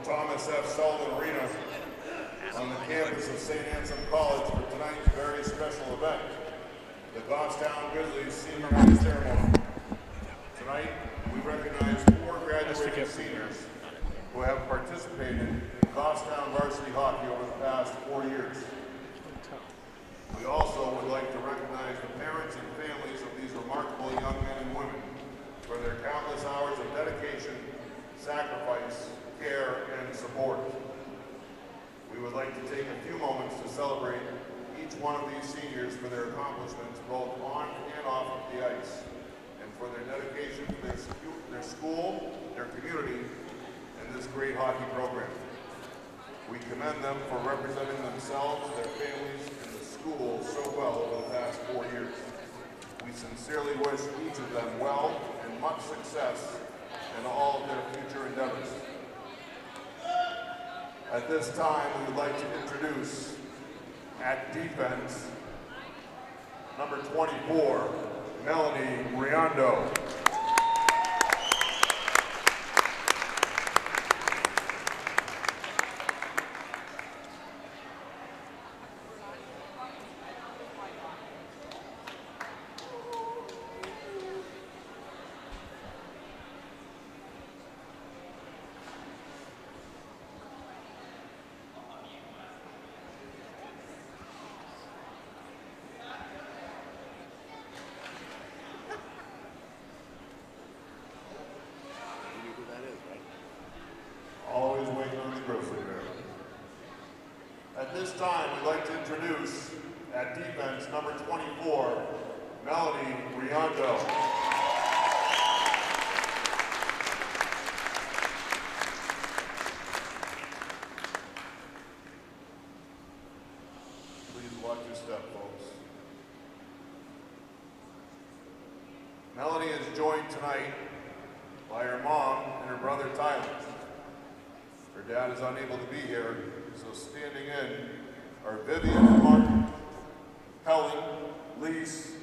Thomas F. Sullivan Arena on the campus of St. Anselm College for tonight's very special event, the Goffstown Grizzlies Senior Night Ceremony. Tonight, we recognize 4 graduating seniors who have participated in Goffstown varsity hockey over the past 4 years. We also would like to recognize the parents and families of these remarkable young men and women for their countless hours of dedication, sacrifice, care, and support. We would like to take a few moments to celebrate each one of these seniors for their accomplishments both on and off of the ice, and for their dedication to their school, their community, and this great hockey program. We commend them for representing themselves, their families, and the school so well over the past 4 years. We sincerely wish each of them well and much success in all of their future endeavors. At this time, we would like to introduce, at defense, number 24, Melanie Riondo. Always waiting on the grocery bill. At this time, we'd like to introduce, at defense, number 24, Melanie Riondo. Please watch your step, folks. Melanie is joined tonight by her mom and her brother Tyler. Her dad is unable to be here, so standing in are Vivian, Martin, Helen, Lise,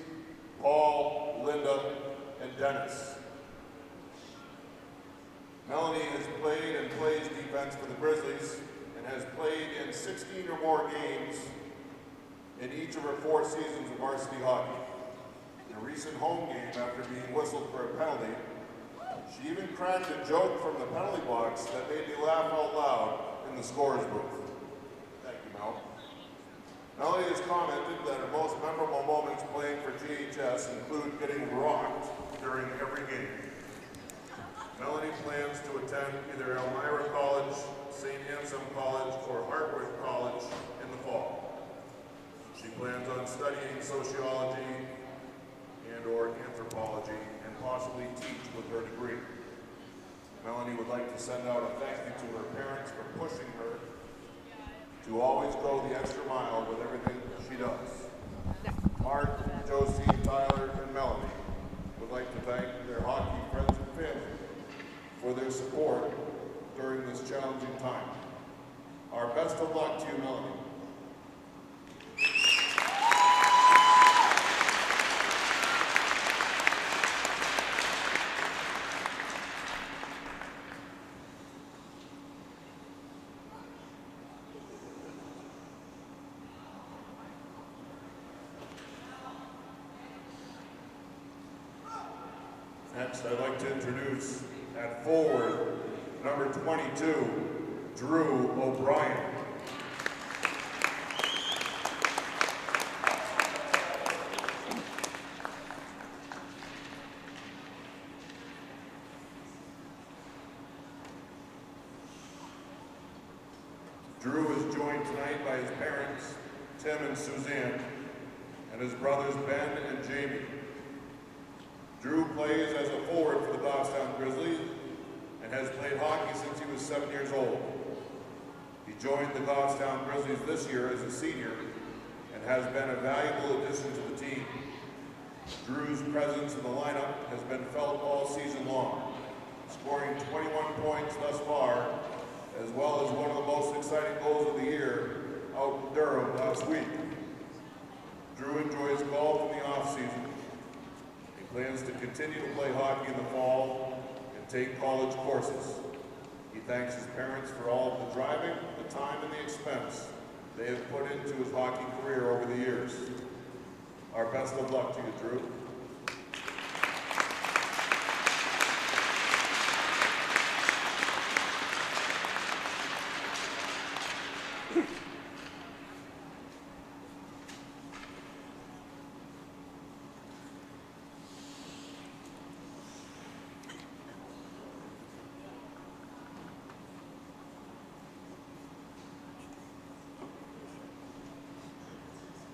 Paul, Linda, and Dennis. Melanie has played and plays defense for the Grizzlies and has played in 16 or more games in each of her 4 seasons of varsity hockey. In a recent home game, after being whistled for a penalty, she even cracked a joke from the penalty box that made me laugh out loud in the scorer's booth. Thank you, Mel. Melanie has commented that her most memorable moments playing for GHS include getting rocked during every game. Melanie plans to attend either Elmira College, St. Anselm College, or Hartford College in the fall. She plans on studying sociology and/or anthropology, and possibly teach with her degree. Melanie would like to send out a thank you to her parents for pushing her to always go the extra mile with everything she does. Mark, Josie, Tyler, and Melanie would like to thank their hockey friends and family for their support during this challenging time. Our best of luck to you, Melanie. Next, I'd like to introduce, at forward, number 22, Drew O'Brien. Drew is joined tonight by his parents, Tim and Suzanne, and his brothers Ben and Jamie. Drew plays as a forward for the Goffstown Grizzlies and has played hockey since he was 7 years old. He joined the Goffstown Grizzlies this year as a senior and has been a valuable addition to the team. Drew's presence in the lineup has been felt all season long, scoring 21 points thus far, as well as one of the most exciting goals of the year out in Durham last week. Drew enjoys golf in the off-season. He plans to continue to play hockey in the fall and take college courses. He thanks his parents for all of the driving, the time, and the expense they have put into his hockey career over the years. Our best of luck to you, Drew.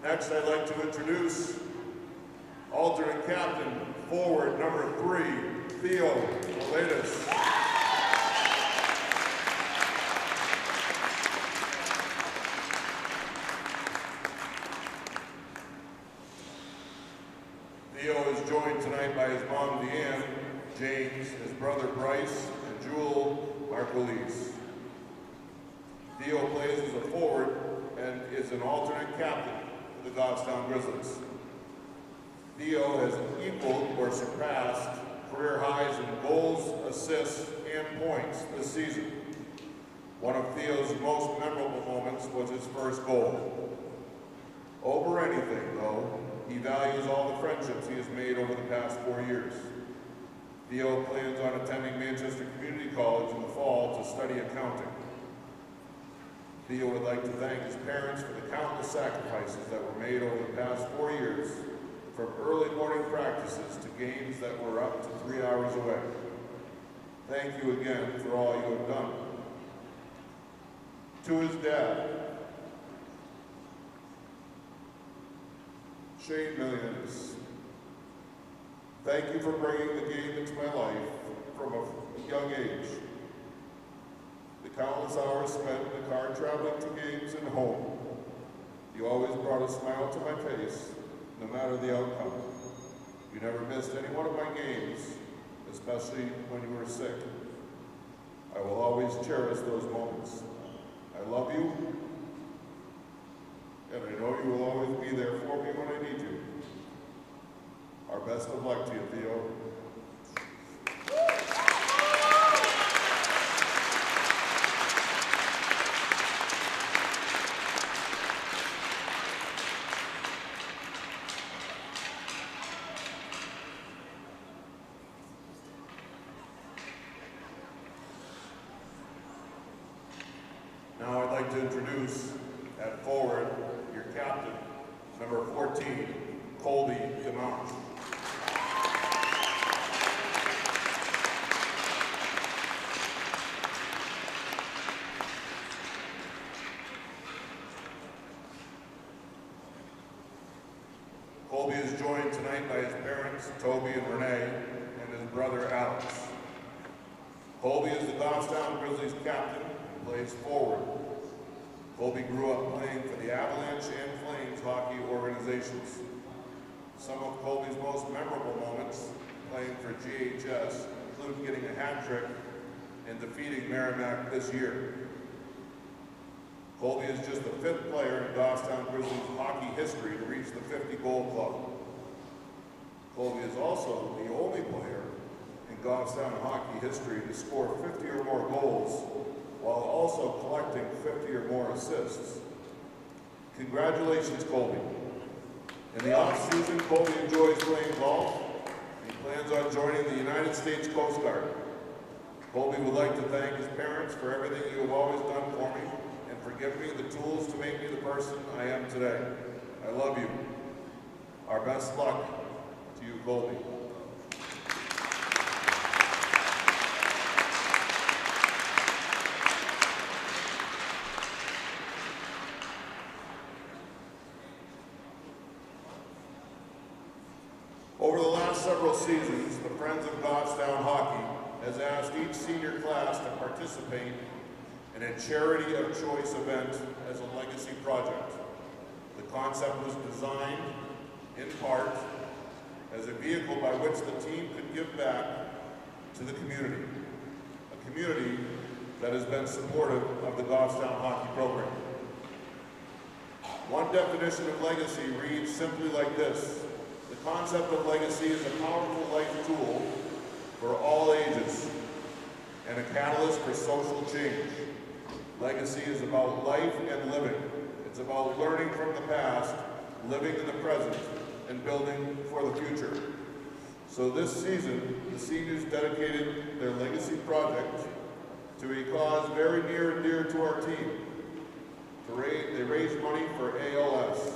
Next, I'd like to introduce alternate captain, forward number 3, Theo Miletus. Theo is joined tonight by his mom, Deanne, James, his brother, Bryce, and Jewel Marcolis. Theo plays as a forward and is an alternate captain for the Goffstown Grizzlies. Theo has equaled or surpassed career highs in goals, assists, and points this season. One of Theo's most memorable moments was his first goal. Over anything, though, he values all the friendships he has made over the past 4 years. Theo plans on attending Manchester Community College in the fall to study accounting. Theo would like to thank his parents for the countless sacrifices that were made over the past 4 years, from early morning practices to games that were up to 3 hours away. Thank you again for all you have done. To his dad, Shane Millions, thank you for bringing the game into my life from a young age. The countless hours spent in the car traveling to games and home. You always brought a smile to my face, no matter the outcome. You never missed any one of my games, especially when you were sick. I will always cherish those moments. I love you, and I know you will always be there for me when I need you. Our best of luck to you, Theo. Now I'd like to introduce at forward your captain, number 14, Colby DeMont. Colby is joined tonight by his parents, Toby and Renee, and his brother, Alex. Colby is the Goffstown Grizzlies captain and plays forward. Colby grew up playing for the Avalanche and Flames hockey organizations. Some of Colby's most memorable moments playing for GHS include getting a hat trick and defeating Merrimack this year. Colby is just the 5th player in Goffstown Grizzlies hockey history to reach the 50-goal club. Colby is also the only player in Goffstown hockey history to score 50 or more goals while also collecting 50 or more assists. Congratulations, Colby. In the off-season, Colby enjoys playing golf. He plans on joining the United States Coast Guard. Colby would like to thank his parents for everything you have always done for me and for giving me the tools to make me the person I am today. I love you. Our best luck to you, Colby. Over the last several seasons, the Friends of Goffstown Hockey has asked each senior class to participate in a charity of choice event as a legacy project. The concept was designed, in part, as a vehicle by which the team could give back to the community, a community that has been supportive of the Goffstown hockey program. One definition of legacy reads simply like this: the concept of legacy is a powerful life tool for all ages and a catalyst for social change. Legacy is about life and living. It's about learning from the past, living in the present, and building for the future. So this season, the seniors dedicated their legacy project to a cause very near and dear to our team. They raised money for ALS.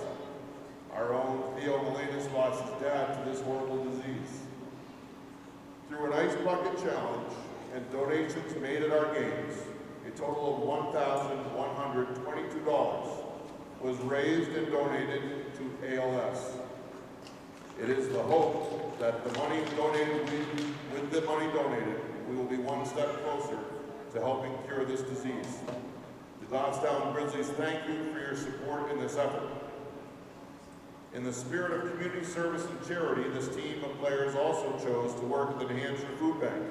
Our own Theo Melenas lost his dad to this horrible disease. Through an ice bucket challenge and donations made at our games, a total of $1,122 was raised and donated to ALS. It is the hope that with the money donated, we will be one step closer to helping cure this disease. The Goffstown Grizzlies thank you for your support in this effort. In the spirit of community service and charity, this team of players also chose to work at the New Hampshire Food Bank.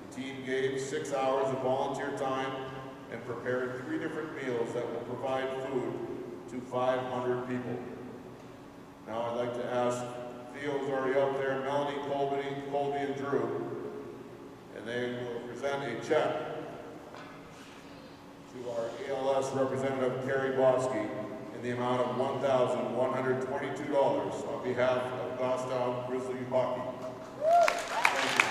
The team gave 6 hours of volunteer time and prepared 3 different meals that will provide food to 500 people. Now I'd like to ask, Theo's already out there, Melanie, Colby, and Drew, and they will present a check to our ALS representative, Carrie Bosky, in the amount of $1,122 on behalf of Goffstown Grizzly Hockey. Thank you.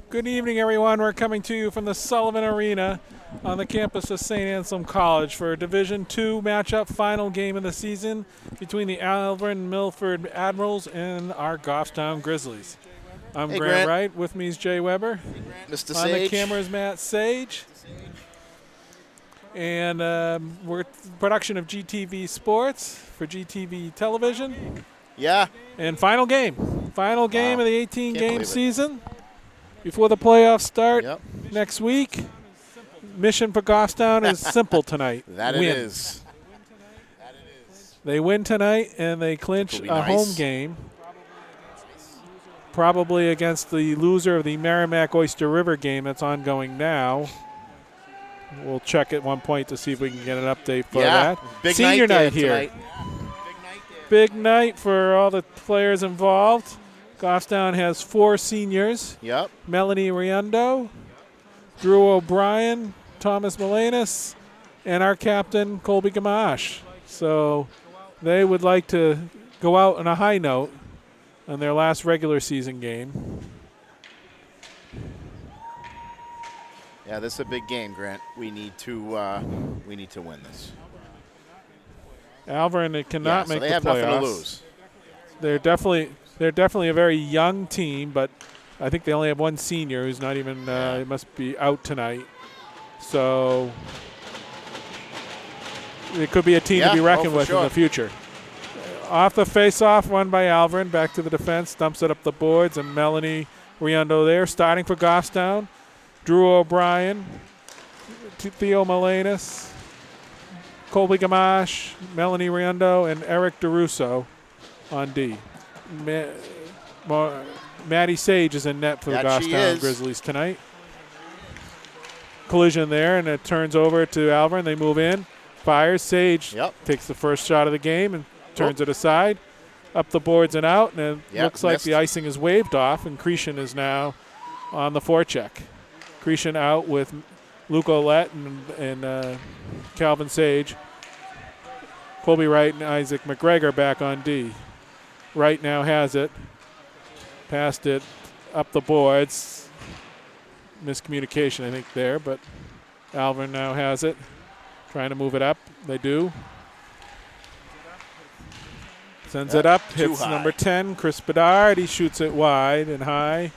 Good evening, everyone. We're coming to you from the Sullivan Arena on the campus of St. Anselm College for a Division II matchup final game of the season between the Alvirne Milford Admirals and our Goffstown Grizzlies. I'm Grant Wright. With me is Jay Weber. Mr. On Sage. the cameras, Matt Sage. And we're production of GTV Sports for GTV Television. Yeah. And final game. Final game of the 18-game season. Before the playoffs start next week, mission for Goffstown is simple tonight. That win. It is. They win tonight, and they clinch a home game, probably against the loser of the Merrimack Oyster River game that's ongoing now. We'll check at one point to see if we can get an update for that. Big Senior night Tonight. here. Big night for all the players involved. Goffstown has 4 seniors. Yep. Melanie Riendo, Drew O'Brien, Thomas Melenas, and our captain, Colby Gamache. So they would like to go out on a high note on their last regular season game. Yeah, this is a big game, Grant. We need to win this. Alvirne cannot make the playoffs. They have nothing to lose. They're definitely a very young team, but I think they only have one senior who's not even he must be out tonight. So it could be a team to be reckoned with in the future. Off the face-off, run by Alvirne, back to the defense, dumps it up the boards, and Melanie Riendo there. Starting for Goffstown, Drew O'Brien, Theo Melenas, Colby Gamache, Melanie Riendo, and Eric DeRusso on D. Maddie Sage is in net for the Goffstown Grizzlies tonight. Collision there, and it turns over to Alvirne. They move in. Fires. Sage takes the first shot of the game and turns it aside. Up the boards and out, and it looks like the icing is waved off, and Cretion is now on the forecheck. Cretion out with Luke Ouellette and Calvin Sage. Colby Wright and Isaac McGregor back on D. Wright now has it. Passed it up the boards. Miscommunication, I think, there, but Alvirne now has it. Trying to move it up. They do. Sends it up. Hits number 10, Chris Bedard. He shoots it wide and high.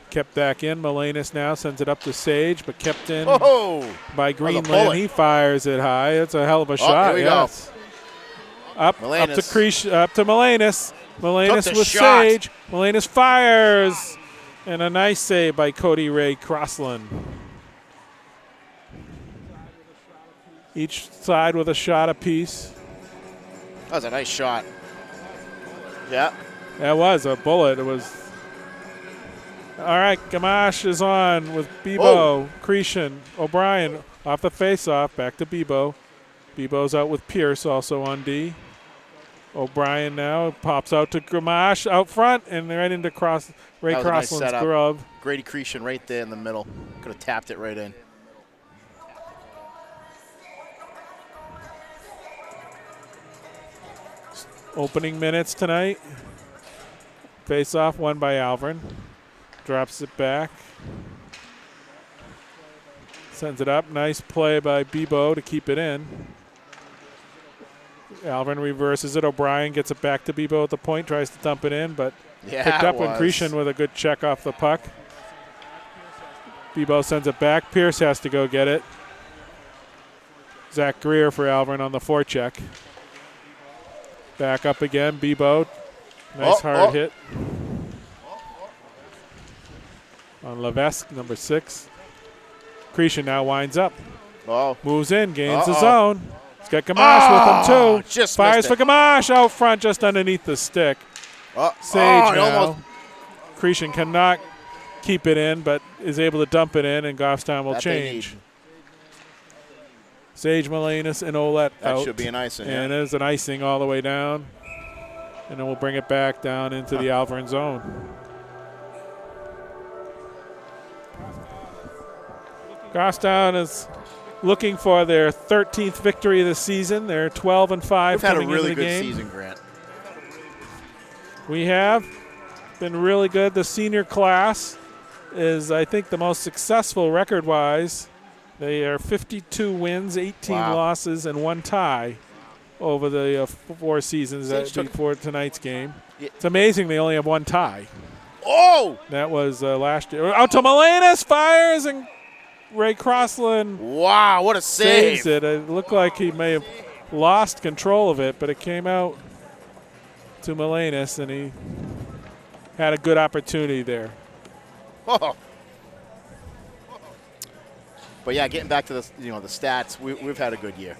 Kept back in. Melenas now sends it up to Sage, but kept in by Greenland. He fires it high. It's a hell of a shot. Here we go. Up to Melenas. Melenas with Sage. Melenas fires. And a nice save by Cody Ray Crossland. Each side with a shot apiece. That was a nice shot. Yeah. That was a bullet. It was. All right, Gamache is on with Bebo, Cretion, O'Brien off the face-off, back to Bebo. Bebo's out with Pierce also on D. O'Brien now pops out to Gamache out front and right into Ray Crossland's glove. Grady Cretion right there in the middle. Could have tapped it right in. Opening minutes tonight. Face-off won by Alvirne. Drops it back. Sends it up. Nice play by Bebo to keep it in. Alvirne reverses it. O'Brien gets it back to Bebo at the point. Tries to dump it in, but picked up and Cretion with a good check off the puck. Bebo sends it back. Pierce has to go get it. Zach Greer for Alvirne on the forecheck. Back up again. Bebo. Nice hard hit. On Levesque, number 6. Cretion now winds up. Moves in, gains the zone. He's got Gamache with him too. Fires for Gamache out front, just underneath the stick. Sage now. Cretion cannot keep it in, but is able to dump it in, and Goffstown will change. Sage, Melenas, and Ouellette out. That should be an icing. And there's an icing all the way down. And then we'll bring it back down into the Alvirne zone. Goffstown is looking for their 13th victory of the season. They're 12-5 coming into the game. We've had a really good season, Grant. We have been really good. The senior class is, I think, the most successful record-wise. They are 52 wins, 18 losses, and 1 tie over the 4 seasons before tonight's game. It's amazing they only have 1 tie. That was last year. Out to Melenas, fires, and Ray Crossland. Wow, what a save. Saves it. It looked like he may have lost control of it, but it came out to Melenas, and he had a good opportunity there. But yeah, getting back to the the stats, we've had a good year.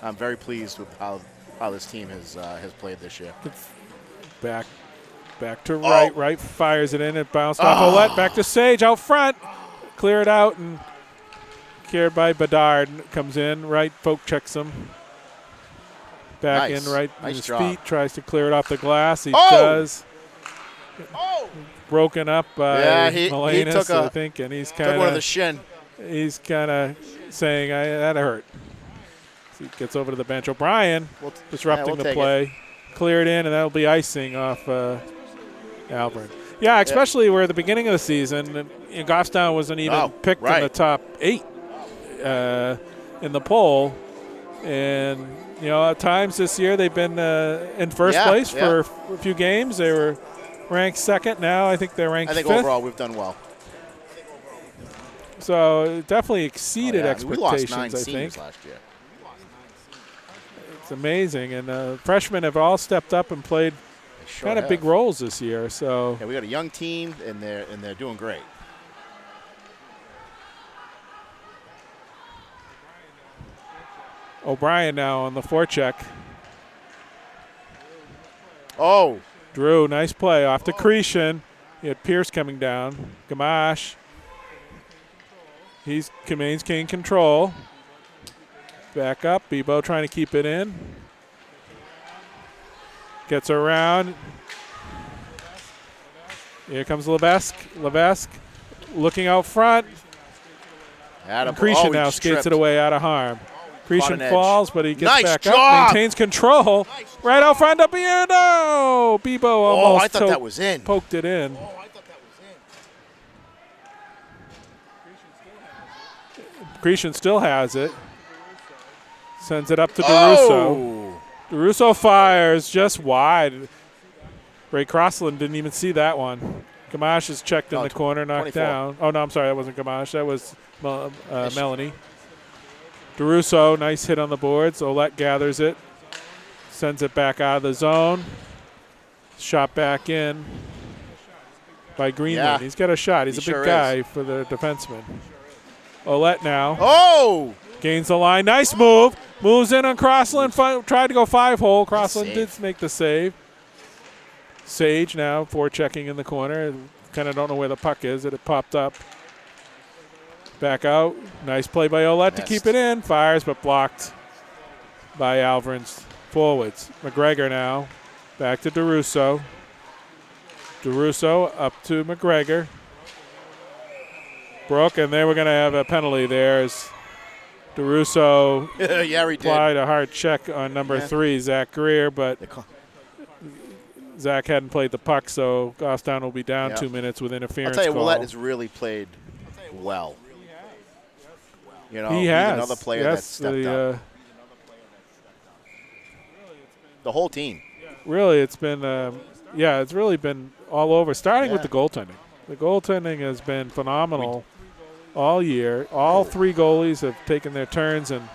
I'm very pleased with how this team has played this year. It's back to Wright. Wright fires it in. It bounced off Ouellette. Back to Sage out front. Clear it out and carried by Bedard. Comes in. Wright poke checks him. Back in right on his feet. Tries to clear it off the glass. He does. Broken up by Melenas, I think, and he's kind of one of the shin. He's kind of saying, that hurt. So he gets over to the bench. O'Brien disrupting the play. Clear it in, and that'll be icing off Alvirne. Yeah, especially where at the beginning of the season, Goffstown wasn't even picked in the top 8 in the poll. And, at times this year they've been in first place for a few games. They were ranked 2nd. Now I think they're ranked 5th. I think overall we've done well. So it definitely exceeded expectations, we lost 9 I think. seniors last year. It's amazing. And freshmen have all stepped up and played kind of big roles this year. So we got a young team, and they're doing great. O'Brien now on the forecheck. Drew, nice play off to Cretion. He had Pierce coming down. Gamache. He's maintained control. Back up. Bebo trying to keep it in. Gets around. Here comes Levesque. Levesque looking out front. Cretion now skates it away out of harm. Cretion falls, but he gets back up, maintains control. Right out front to Bierno. Bebo almost I thought that was in. Poked it in. Cretion still has it. Sends it up to DeRusso. DeRusso fires just wide. Ray Crossland didn't even see that one. Gamache is checked in the corner, knocked 24. down. Oh, no, I'm sorry. That wasn't Gamache. That was Melanie. DeRusso, nice hit on the boards. Ouellette gathers it. Sends it back out of the zone. Shot back in by Greenland. Yeah. He's got a shot. He's a big guy for the defenseman. Ouellette now. Oh! Gains the line. Nice move. Moves in on Crossland. Tried to go 5-hole. Crossland did make the save. Sage now forechecking in the corner. Kind of don't know where the puck is. It popped up. Back out. Nice play by Ouellette to keep it in. Fires, but blocked by Alvirne's forwards. McGregor now. Back to DeRusso. DeRusso up to McGregor. Brooke, and they were going to have a penalty there as DeRusso applied a hard check on number 3, Zach Greer, but Zach hadn't played the puck, so Goffstown will be down 2 minutes with interference. I'll tell you, call. Ouellette has really played well. You know, he has. Another player that stepped up. The whole team. Really, it's been, it's really been all over, starting with the goaltending. The goaltending has been phenomenal all year. All 3 goalies have taken their turns and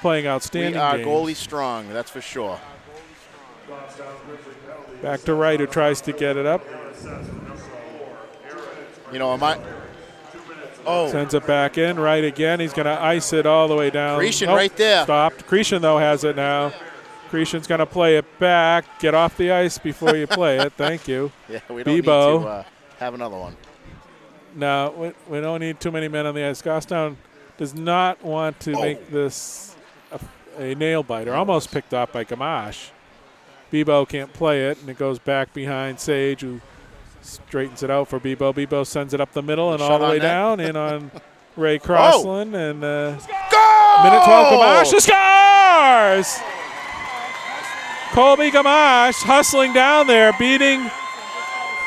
playing outstanding games. We are goalie strong, that's for sure. Back to Wright, who tries to get it up. You know, sends it back in. Wright again. He's going to ice it all the way down. Cretion right there. Stopped. Cretion, though, has it now. Cretion's going to play it back. Get off the ice before you play it. Thank you. Yeah, we don't need to have another one. No, we don't need too many men on the ice. Goffstown does not want to make this a nail biter. Almost picked off by Gamache. Bebo can't play it, and it goes back behind Sage, who straightens it out for Bebo. Bebo sends it up the middle and all the way down in on Ray Crossland. And minute 12, Gamache scores! Colby Gamache hustling down there, beating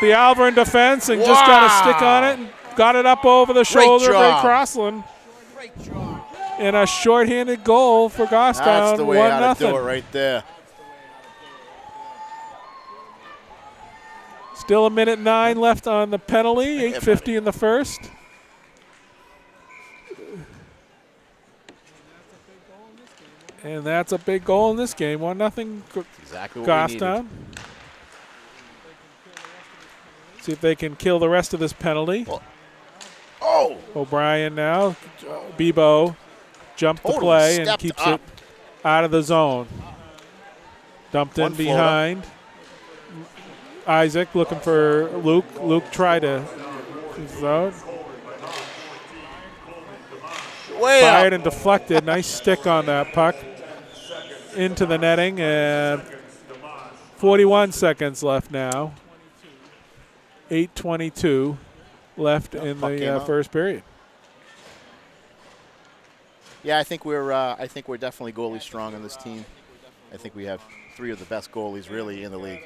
the Alvirne defense and just got a stick on it and got it up over the shoulder of Ray Crossland. And a shorthanded goal for Goffstown. That's the way 1-0. how to do it right there. Still a minute 9 left on the penalty, 8:50 in the first. And that's a big goal in this game. 1-0 exactly what Goffstown. See if they can kill the rest of this penalty. O'Brien now. Bebo jumped the play and keeps it out of the zone. Dumped in behind. Isaac looking for Luke. Luke tried to zone. Fired and deflected. Nice stick on that puck. Into the netting, and 41 seconds left now. 8:22 left in the first period. Yeah, I think we're definitely goalie strong on this team. I think we have 3 of the best goalies really in the league.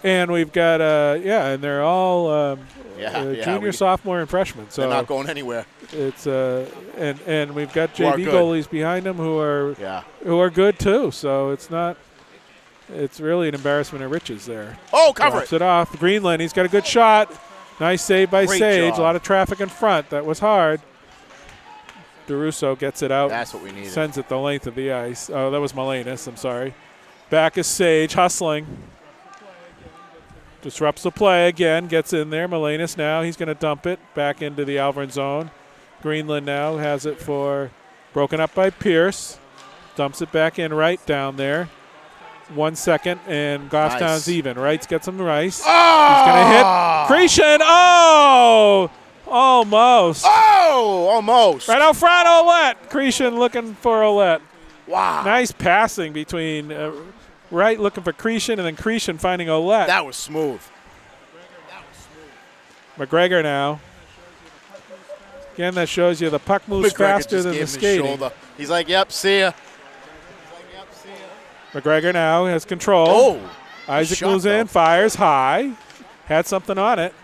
And we've got, and they're all junior, sophomore, and freshmen. So they're not going anywhere. It's and we've got JV goalies behind them who are good too. So it's really an embarrassment of riches there. Cover it off. Greenland, he's got a good shot. Nice save by Sage. A lot of traffic in front. That was hard. DeRusso gets it out. That's what we needed. Sends it the length of the ice. Oh, that was Melenis. I'm sorry. Back is Sage hustling. Disrupts the play again, gets in there. Melenis now, he's going to dump it back into the Alvirne zone. Greenland now has it broken up by Pierce. Dumps it back in right down there. 1 second, and Goffstown's even. Wright's got some rice. He's going to hit Cretion. Almost. Almost. Right out front, Ouellette. Cretion looking for Ouellette. Wow. Nice passing between Wright looking for Cretion, and then Cretion finding Ouellette. That was smooth. McGregor now. Again, that shows you the puck moves McGregor faster just than gave the him his skating. shoulder. He's like, yep, see ya. McGregor now has control. Oh. Isaac shot, moves in, though. fires high. Had something on it.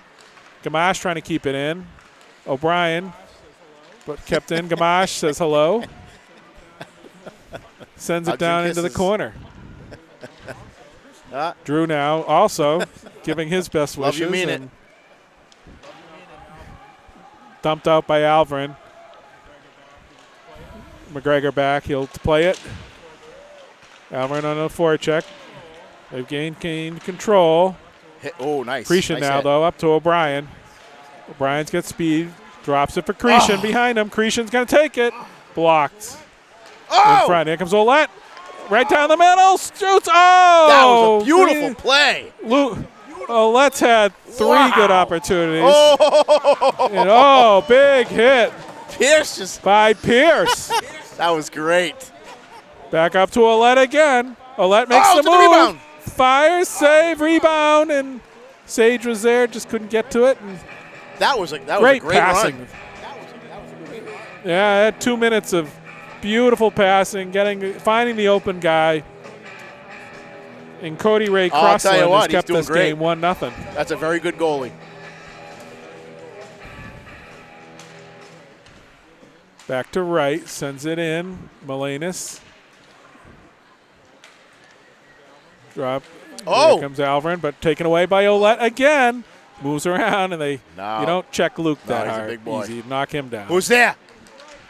Gamache trying to keep it in. O'Brien, but kept in. Gamache says hello. Sends it Hugs down and into the kisses. corner. Drew now also giving his best Love wishes. you, mean it. and dumped out by Alvirne. McGregor back. He'll play it. Alvirne on a forecheck. They've gained control. Hit. Oh, nice. Cretion Nice now, hit. though, up to O'Brien. O'Brien's got speed. Drops it for Cretion behind him. Cretion's going to take it. Blocked. In front. Here comes Olette. Right down the middle. Shoots. Oh! That was a beautiful play. Olette's had 3 good opportunities. Oh, And big hit Pierce just. by Pierce. That was great. Back up to Olette again. Olette makes the to the move. rebound. Fires, save, rebound, and Sage was there, just couldn't get to it. And That was a great great passing. run. Yeah, I had 2 minutes of beautiful passing, finding the open guy. And Cody Ray I'll tell you Crossland what, has he's kept doing this great. game 1-0. That's a very good goalie. Back to right, sends it in. Melanis. Drop. Oh. Here comes Alvirne, but taken away by Olette again. Moves around, and you No. don't check Luke No, that he's a hard. big boy. Easy, knock him down. Who's there?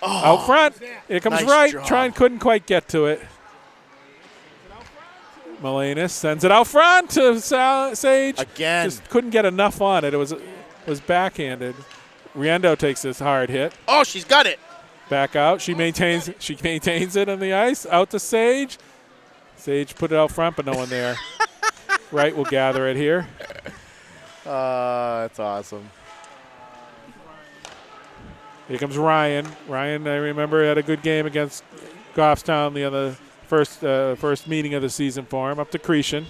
Out front. Here comes Nice right. job. Couldn't quite get to it. Melanis sends it out front to Sage. Again. Just couldn't get enough on it. It was backhanded. Riendo takes this hard hit. Oh, she's got it. Back out. She maintains it on the ice. Out to Sage. Sage put it out front, but no one there. Wright will gather it here. That's awesome. Here comes Ryan. Ryan, I remember, had a good game against Goffstown the other first meeting of the season for him. Up to Cretion.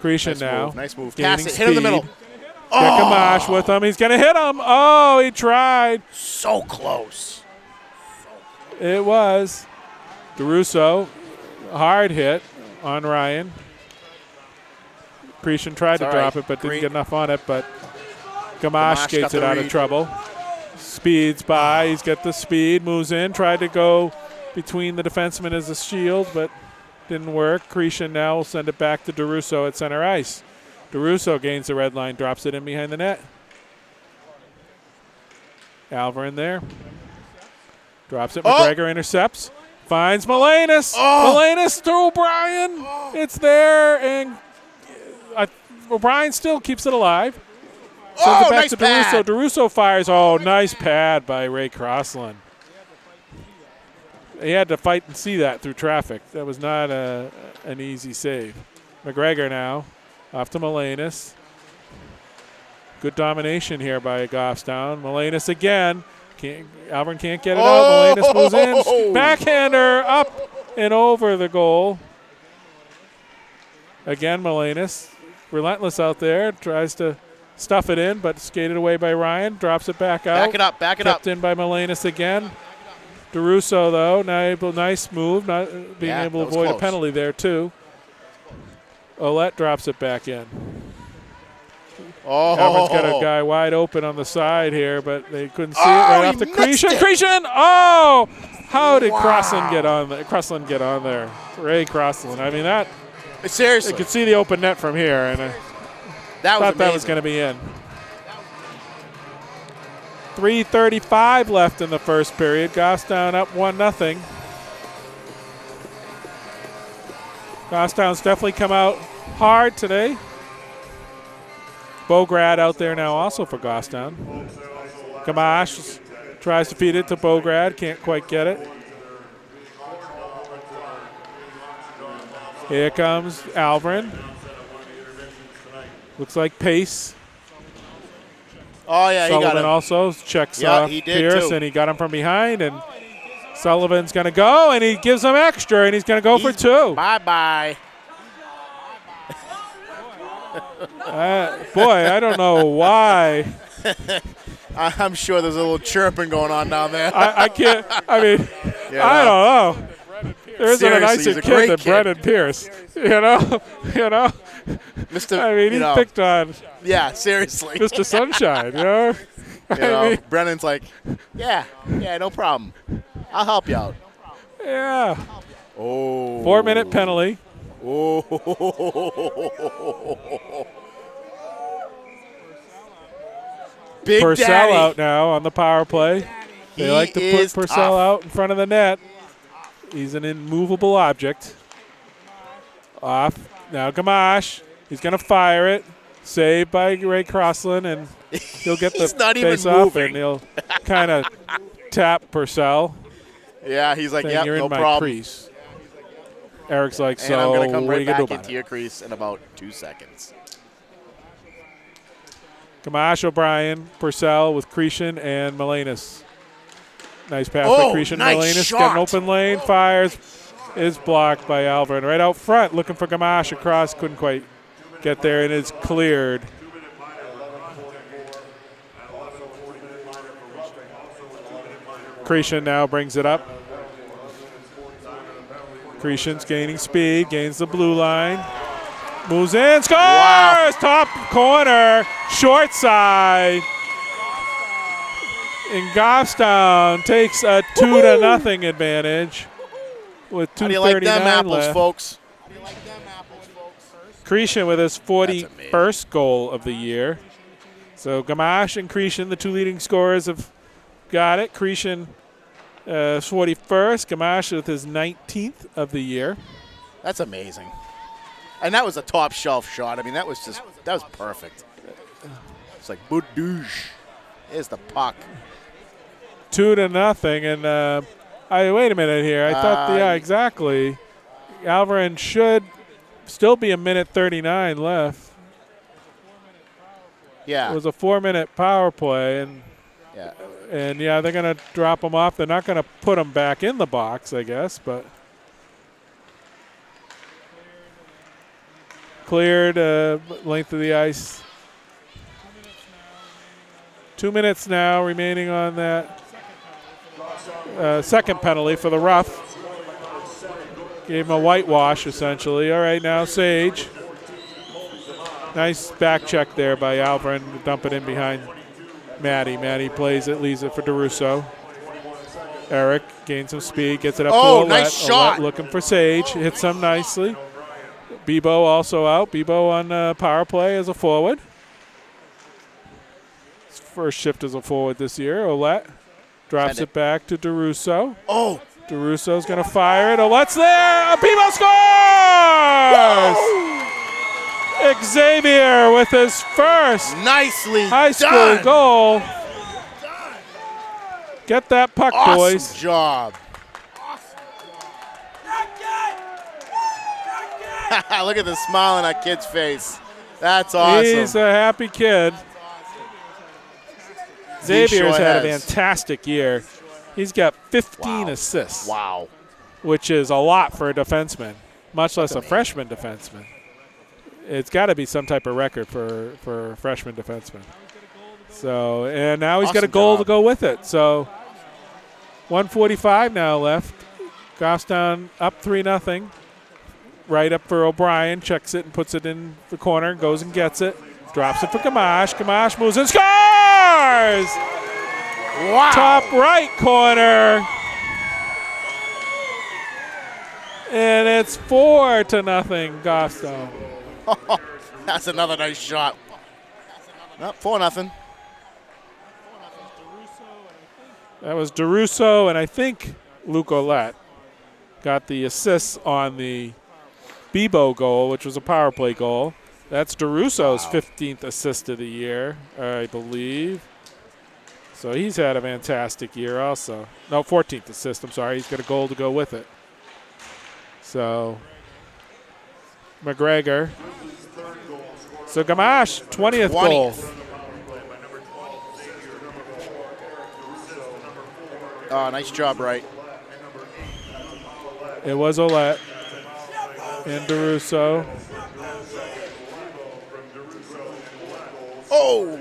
Cretion Nice now. move. Nice move. Gaining Pass it. Hit in the middle. speed. Got Gamache with him. He's going to hit him. Oh, he tried. So close. It was. DeRusso, hard hit on Ryan. Cretion tried to all drop right. it, but didn't Green. get enough on it. But Gamache Gamache skates got it the out of read. trouble. Speeds by. He's got the speed. Moves in. Tried to go between the defenseman as a shield, but didn't work. Cretion now will send it back to DeRusso at center ice. DeRusso gains the red line, drops it in behind the net. Alvirne there. Drops it. McGregor intercepts. Finds Melanis. Melanis to O'Brien. It's there, and O'Brien still keeps it alive. Sends it back nice to pad. DeRusso. DeRusso fires. Oh, nice pad by Ray Crossland. He had to fight and see that through traffic. That was not an easy save. McGregor now. Off to Melanis. Good domination here by Goffstown. Melanis again. Alvirne can't get it out. Melanis moves in. Backhander up and over the goal. Again, Melanis. Relentless out there. Tries to stuff it in, but skated away by Ryan. Drops it back out. Back it up. Back it up. Kept in by Melanis again. DeRusso, though, nice move. Not being able to that was avoid a close. penalty there, too. Olette drops it back in. Alvirne's got a guy wide open on the side here, but they couldn't see it right off the Cretion. Cretion! Oh! How did Crossland get on there? Ray Crossland. I mean, that Seriously. you could see the open net from here, and I That was thought that was amazing. going to be in. 3:35 left in the first period. Goffstown up 1-0. Goffstown's definitely come out hard today. Bograd out there now also for Goffstown. Gamache tries to feed it to Bograd. Can't quite get it. Here comes Alvirne. Looks like pace. Oh, yeah, he got Sullivan it. also checks Yeah, off he did Pierce, too. and he got him from behind. And Sullivan's going to go, and he gives him extra, and he's going to go for 2. Bye-bye. Boy, I don't know why I'm sure there's a little chirping going on down there. I can't. I mean, You I know? don't know. There isn't a Seriously, he's nicer a kid great than kid. Brennan Pierce. You know. Mr. I mean, he picked on Yeah, seriously. Mr. Sunshine. You know. You know, Brennan's like, yeah, no problem. I'll help you out. Yeah. Oh. 4-minute penalty. Oh. Big Purcell Daddy. out now on the power play. They He like to put is Purcell tough. out in front of the net. He's an immovable object. Off. Now Gamache. He's going to fire it. Saved by Ray Crossland, and he'll get the He's not even face off, moving. and he'll kind of tap Purcell. Yeah, he's like, saying, yep, you're no in my problem. crease. Eric's like, And so I'm going to come what are right you going to back do about into it? your crease in about 2 seconds. Gamache, O'Brien, Purcell with Cretion and Melanis. Nice pass Oh, by Cretion. nice Melanis shot. got an open lane, fires, is blocked by Alvirne. Right out front, looking for Gamache across, couldn't quite get there, and it's cleared. Cretion now brings it up. Cretion's gaining speed, gains the blue line. Moves in, scores! Wow. Top corner, short side. And Goffstown takes a 2-0 advantage with How do you like 2:39 them apples, left. folks? Cretion with his amazing. 41st goal of the year. So Gamache and Cretion, the two leading scorers, have got it. Cretion 41st, Gamache with his 19th of the year. That's amazing. And that was a top shelf shot. I mean, that was perfect. It's like boudouche. There's the puck. 2-0, and wait a minute here. I thought, yeah, exactly. Alvirne should still be a minute 39 left. Yeah. It was a 4-minute power play, and yeah. they're going to drop him off. They're not going to put him back in the box, I guess, but cleared length of the ice. 2 minutes now remaining on that second penalty for the rough. Gave him a whitewash, essentially. All right, now Sage. Nice back check there by Alvirne to dump it in behind Matty. Matty plays it, leaves it for DeRusso. Eric gains some speed, gets it up to Ouellette. Nice shot. Ouellette looking for Sage, hits him nicely. Bebo also out. Bebo on power play as a forward. His first shift as a forward this year. Ouellette drops it back to DeRusso. Oh. DeRusso's going to fire it. Ouellette's there. Bebo scores! Xavier with his first Nicely high school done. goal. Get that puck, Awesome boys. job. Look at the smile on that kid's face. That's awesome. He's a happy kid. Xavier's sure had a has. fantastic year. He's got 15 assists, Wow. which is a lot for a defenseman, much less a freshman defenseman. It's got to be some type of record for a freshman defenseman. So, and now he's got a Awesome goal job. to go with it. So, 1:45 now left. Goffstown up 3-0. Right up for O'Brien. Checks it and puts it in the corner. Goes and gets it. Drops it for Gamache. Gamache moves and scores! Wow. Top right corner. And it's 4-0 Goffstown. That's another nice shot. No, 4-0. That was DeRusso, and I think Luke Ouellette got the assists on the Bebo goal, which was a power play goal. That's DeRusso's 15th assist of the year, I believe. So he's had a fantastic year also. No, 14th assist, I'm sorry. He's got a goal to go with it. So, McGregor. So Gamache, 20th goal. Oh, nice job, right. It was Ouellette and DeRusso. Oh!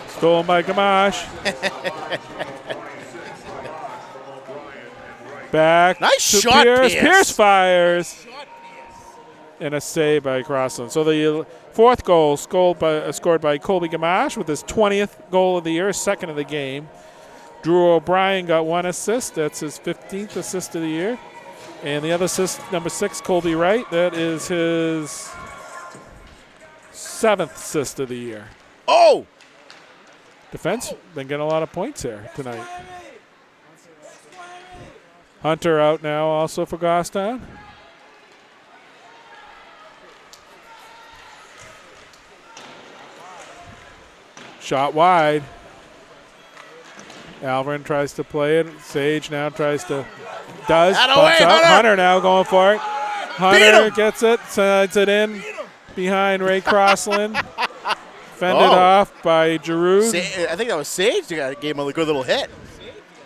Stolen by Gamache. Back Nice to shot, Pierce. Pierce. Pierce fires. And a save by Crossland. So the fourth goal scored by Colby Gamache with his 20th goal of the year, second of the game. Drew O'Brien got 1 assist. That's his 15th assist of the year. And the other assist, number 6, Colby Wright. That is his 7th assist of the year. Oh! Defense been getting a lot of points here tonight. Hunter out now also for Goffstown. Shot wide. Alvirne tries to play it. Sage now tries to. Does. Out of Bumps way, out. Hunter. Hunter now going for it. Hunter him. gets it. Slides it in behind Ray Crossland. Fended off by Giroud. I think that was Sage that gave him a good little hit.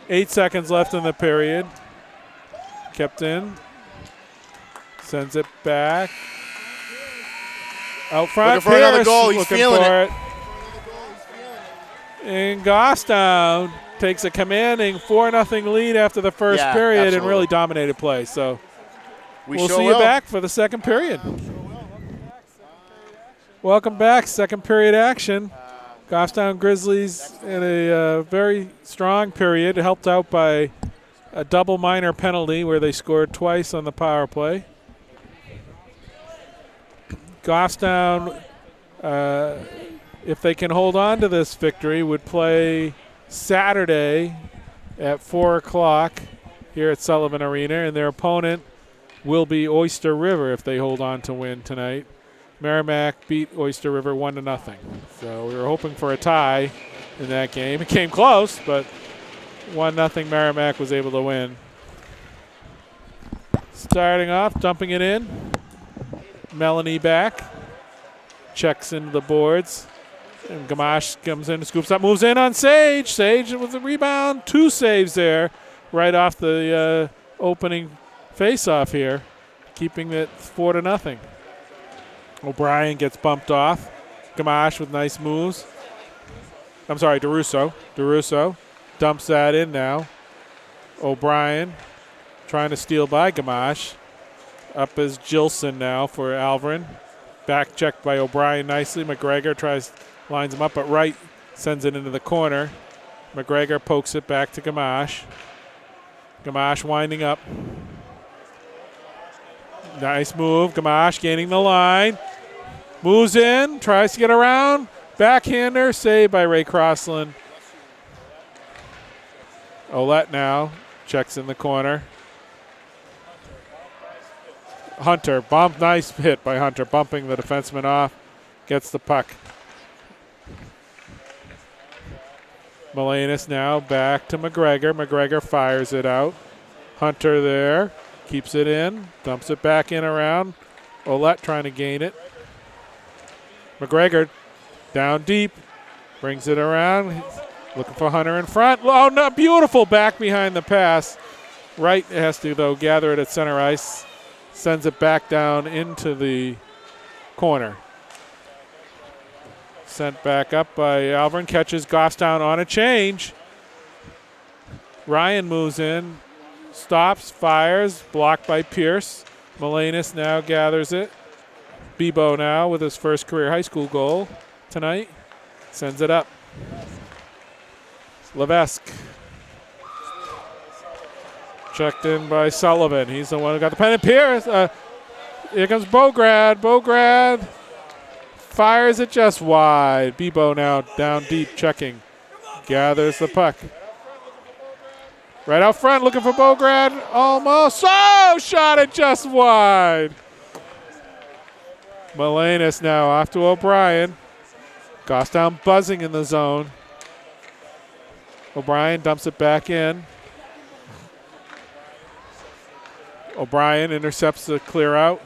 8 seconds left in the period. Kept in. Sends it back. Out front. Looking for another Pierce goal. He's looking feeling for it. And Goffstown takes a commanding 4-0 lead after the first period absolutely. and really dominated play. So we'll sure see will. you back for the second period. Welcome back. Second period action. Goffstown Grizzlies in a very strong period, helped out by a double minor penalty where they scored twice on the power play. Goffstown, if they can hold on to this victory, would play Saturday at 4 o'clock here at Sullivan Arena, and their opponent will be Oyster River if they hold on to win tonight. Merrimack beat Oyster River 1-0. So we were hoping for a tie in that game. It came close, but 1-0 Merrimack was able to win. Starting off, dumping it in. Melanie back. Checks into the boards. And Gamache comes in, scoops up, moves in on Sage. Sage with the rebound. 2 saves there right off the opening face-off here, keeping it 4-0. O'Brien gets bumped off. Gamache with nice moves. I'm sorry, DeRusso. DeRusso dumps that in now. O'Brien trying to steal by Gamache. Up is Gilson now for Alvirne. Back checked by O'Brien nicely. McGregor lines him up at right, sends it into the corner. McGregor pokes it back to Gamache. Gamache winding up. Nice move. Gamache gaining the line. Moves in, tries to get around. Backhander, saved by Ray Crossland. Olette now checks in the corner. Hunter, nice hit by Hunter, bumping the defenseman off. Gets the puck. Melanis now back to McGregor. McGregor fires it out. Hunter there, keeps it in, dumps it back in around. Olette trying to gain it. McGregor down deep, brings it around, looking for Hunter in front. Oh, no, beautiful back behind the pass. Wright has to, though, gather it at center ice, sends it back down into the corner. Sent back up by Alvirne, catches Goffstown on a change. Ryan moves in, stops, fires, blocked by Pierce. Melanis now gathers it. Bebo now with his first career high school goal tonight. Sends it up. Levesque. Checked in by Sullivan. He's the one who got the pen. And Pierce. Here comes Bograd. Bograd fires it just wide. Bebo now down deep checking. Gathers the puck. Right out front looking for Bograd. Almost. Oh, shot it just wide. Melanis now off to O'Brien. Goffstown buzzing in the zone. O'Brien dumps it back in. O'Brien intercepts the clear out.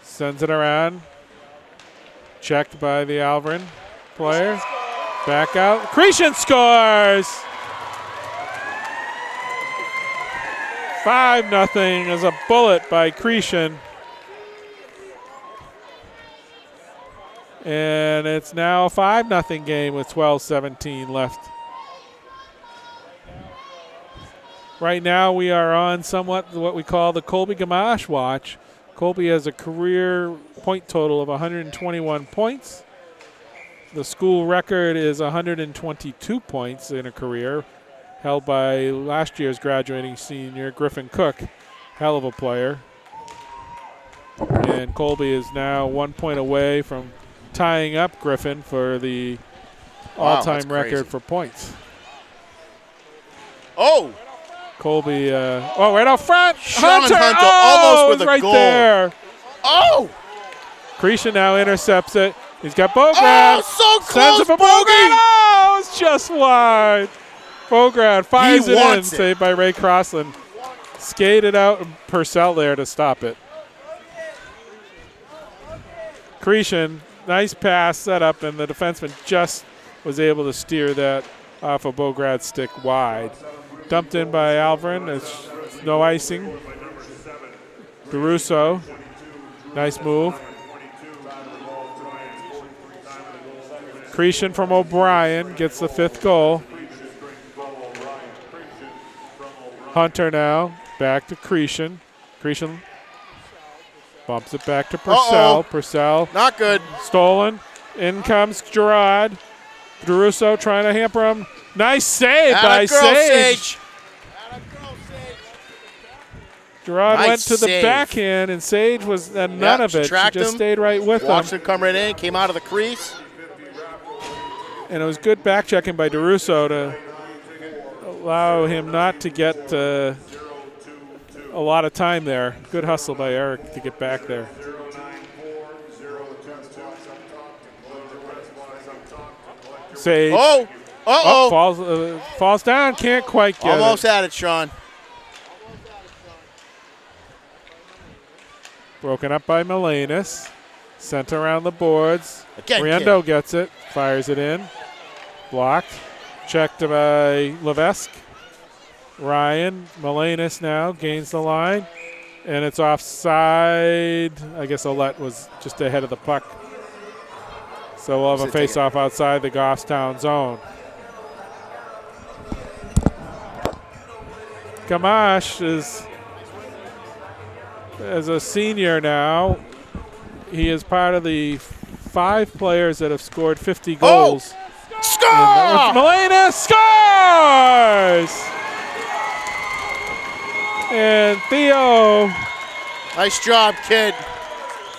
Sends it around. Checked by the Alvirne player. Back out. Cretion scores! 5-0 as a bullet by Cretion. And it's now a 5-0 game with 12:17 left. Right now we are on somewhat what we call the Colby Gamache watch. Colby has a career point total of 121 points. The school record is 122 points in a career, held by last year's graduating senior Griffin Cook. Hell of a player. And Colby is now 1 point away from tying up Griffin for the all-time record for points. Oh! Colby, right out front. Sean Hunter oh, almost with a right goal. There. Oh! Cretion now intercepts it. He's got Bograd. Oh, so close, Sends it for Bogey! Oh, it's just wide. Bograd fires it in, it. saved by Ray Crossland. Skated out and Purcell there to stop it. Cretion, nice pass set up, and the defenseman just was able to steer that off of Bograd's stick wide. Dumped in by Alvirne. It's no icing. DeRusso, nice move. Cretion from O'Brien gets the 5th goal. Hunter now back to Cretion. Cretion bumps it back to Purcell. Purcell. Not good. Stolen. In comes Gerard. DeRusso trying to hamper him. Nice save by Sage. Gerard went to the backhand, and Sage was none of it. She just stayed right with him. Watched him come right in, came out of the crease. And it was good back checking by DeRusso to allow him not to get a lot of time there. Good hustle by Eric to get back there. Sage. Falls down. Can't quite get Almost it. had it, Sean. Broken up by Melanis. Sent around the boards. Again, Riendo gets it. Fires it in. Blocked. Checked by Levesque. Ryan. Melanis now gains the line. And it's offside. I guess Ouellette was just ahead of the puck. So we'll have a face-off outside the Goffstown zone. Gamache is, as a senior now, he is part of the 5 players that have scored 50 goals. Score! Melanis scores! And Theo. Nice job, kid.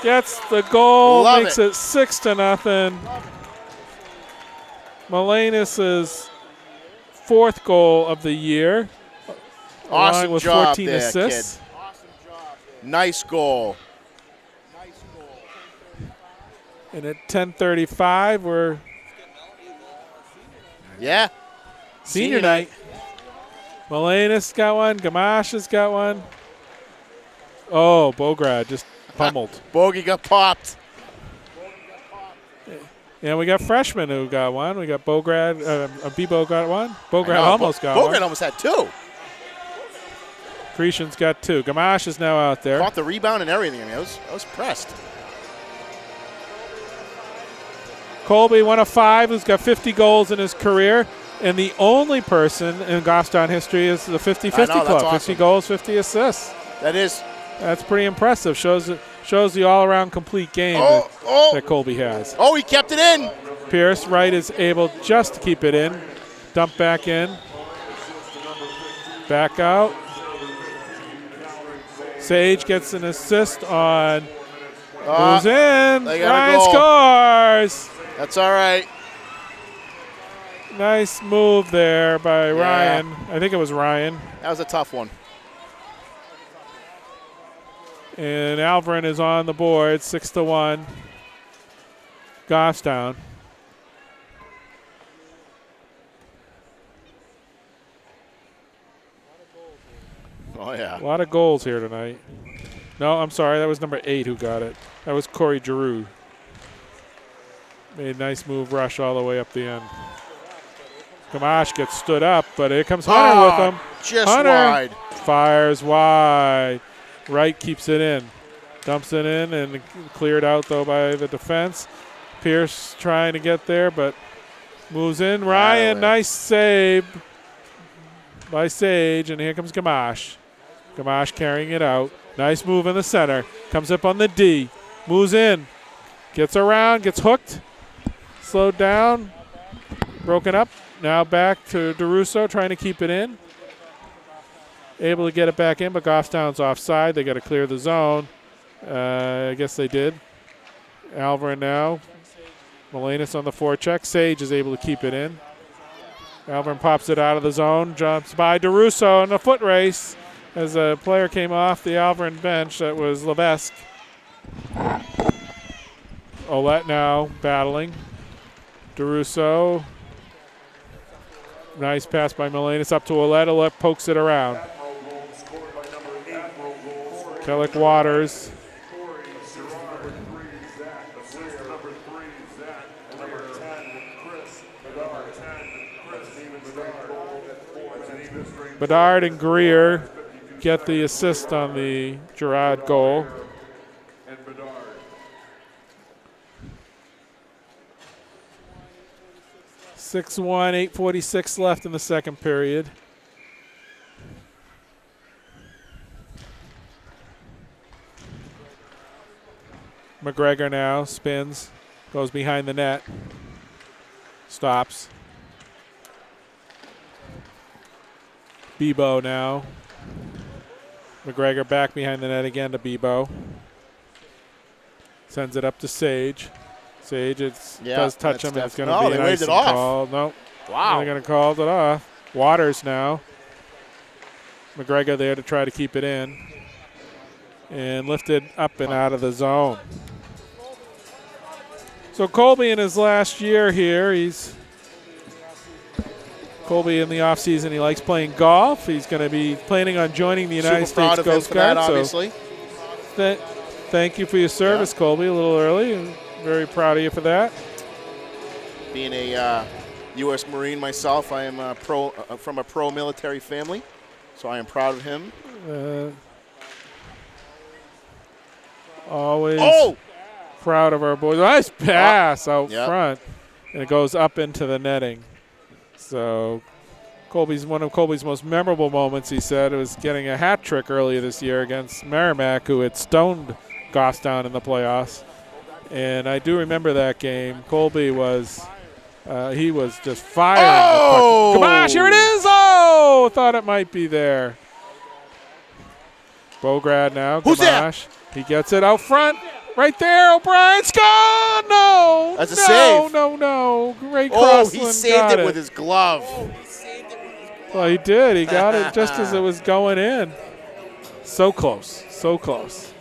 Gets the goal, Love makes it 6-0. Melanis' 4th goal of the year. Awesome with job 14 there, assists. kid. Nice goal. And at 10:35, we're senior night. Melanis got one. Gamache has got one. Oh, Bograd just pummeled. Bogey got popped. Yeah, we got freshmen who got one. We got Bograd. Bebo got one. Bograd almost got one. Bograd almost had 2. Cretion's got 2. Gamache is now out there. Caught the rebound and everything. I mean, I was pressed. Colby, one of 5, who's got 50 goals in his career. And the only person in Goffstown history is the 50-50 club. Awesome. 50 goals, 50 assists. That's pretty impressive. Shows the all-around complete game that Colby has. Oh, he kept it in. Pierce, Wright is able just to keep it in. Dump back in. Back out. Sage gets an assist on. Moves in. Ryan scores. That's all right. Nice move there by Ryan. I think it was Ryan. That was a tough one. And Alvirne is on the board, 6-1. Goffstown. Oh, yeah. A lot of goals here tonight. No, I'm sorry. That was number 8 who got it. That was Corey Giroux. Made a nice move, rush all the way up the end. Gamache gets stood up, but here comes Hunter with him. Just Hunter wide. Fires wide. Wright keeps it in. Dumps it in and cleared out, though, by the defense. Pierce trying to get there, but moves in. Ryan, nice save by Sage, and here comes Gamache. Gamache carrying it out. Nice move in the center. Comes up on the D. Moves in. Gets around, gets hooked. Slowed down. Broken up. Now back to DeRusso trying to keep it in. Able to get it back in, but Goffstown's offside. They got to clear the zone. I guess they did. Alvirne now. Melenis on the forecheck. Sage is able to keep it in. Alvirne pops it out of the zone. Jumps by DeRusso in a foot race as a player came off the Alvirne bench. That was Levesque. Ouellette now battling. DeRusso. Nice pass by Melenis up to Ouellette. Ouellette pokes it around. Kellick Waters. Bedard and Greer get the assist on the Girard goal. 6-1, 8:46 left in the second period. McGregor now spins, goes behind the net, stops. Bebo now. McGregor back behind the net again to Bebo. Sends it up to Sage. Sage does touch him. It's going to be an icing call. No. Wow. They're going to call it off. Waters now. McGregor there to try to keep it in. And lifted up and out of the zone. So Colby in his last year here, Colby in the offseason, he likes playing golf. He's going to be planning on joining the United States Coast Guard. Obviously. So thank you for your service, Colby, a little early. And very proud of you for that. Being a U.S. Marine myself, I am from a pro-military family, so I am proud of him. Always proud of our boys. Nice pass out front, and it goes up into the netting. So one of Colby's most memorable moments, he said, was getting a hat trick earlier this year against Merrimack, who had stoned Goffstown in the playoffs. And I do remember that game. Colby was just firing. Oh! Gamache, here it is! Oh! Thought it might be there. Bograd now. Who's Gamache. He gets it out front. Right there, O'Brien. Score! No! That's a save. No. Great cross. He saved it with his glove. Well, he did. He got it just as it was going in. So close. So close.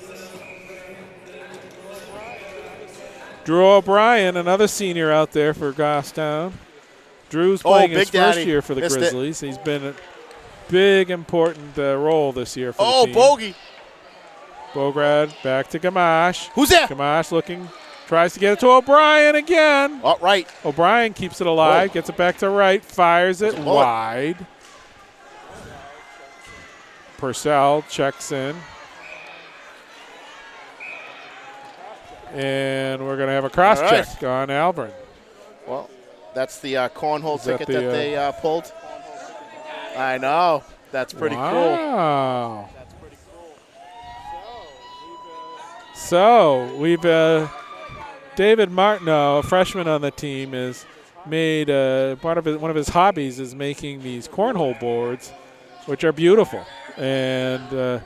Drew O'Brien, another senior out there for Goffstown. Drew's playing his first year for the Grizzlies. He's been a big, important role this year for the team. Bogey. Bograd back to Gamache. Who's that? Gamache tries to get it to O'Brien again. Oh, right. O'Brien keeps it alive, gets it back to right, fires it wide. Purcell checks in. And we're going to have a cross check on Alvirne. Well, that's the cornhole ticket that they pulled. I know. That's pretty cool. So we've David Martineau, a freshman on the team, has made one of his hobbies is making these cornhole boards, which are beautiful. And the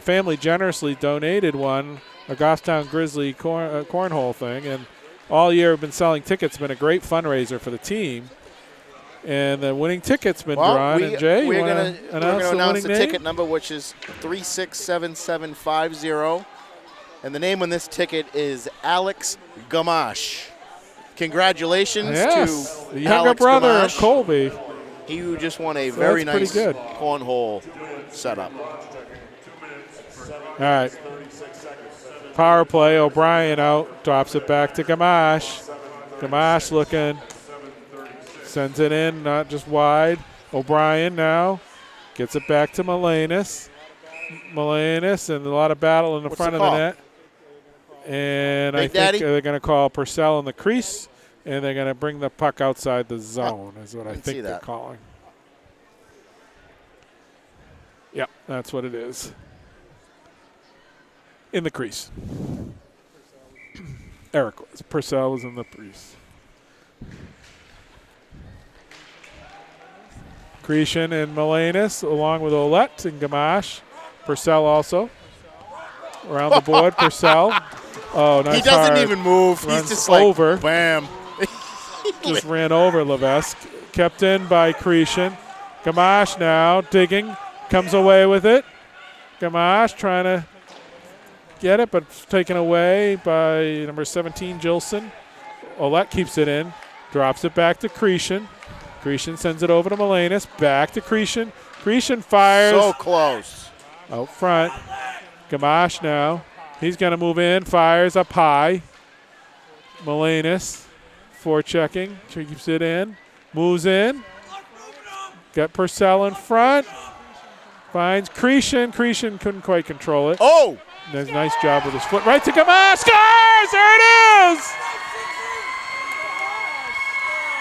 family generously donated one, a Goffstown Grizzly cornhole thing, and all year we've been selling tickets. It's been a great fundraiser for the team. And the winning ticket's been drawn. And Jay, we're going to announce the ticket number, which is 367750. And the name on this ticket is Alex Gamache. Congratulations to the younger Alex brother Gamache. of Colby. He just won a very nice cornhole setup. All right. Power play. O'Brien out. Drops it back to Gamache. Gamache looking. Sends it in, not just wide. O'Brien now gets it back to Melenis. And a lot of battle in the front of the net. And Big I think Daddy? they're going to call Purcell in the crease, and they're going to bring the puck outside the zone is what I Didn't see think they're that. calling. Yep, that's what it is. In the crease. Eric Purcell was in the crease. Cretion and Melanis, along with Ouellette and Gamache. Purcell also. Around the board, Purcell. Oh, nice. He doesn't hard. even move. Runs He's just like, over. bam. Just ran over Levesque. Kept in by Cretion. Gamache now digging. Comes away with it. Gamache trying to get it, but taken away by number 17, Gilson. Ouellette keeps it in. Drops it back to Cretion. Cretion sends it over to Melanis. Back to Cretion. Cretion fires. So close. Out front. Gamache now. He's going to move in. Fires up high. Melanis forechecking. Keeps it in. Moves in. Got Purcell in front. Finds Cretion. Cretion couldn't quite control it. Oh! Does a nice job with his foot. Right to Gamache. Scores! There it is!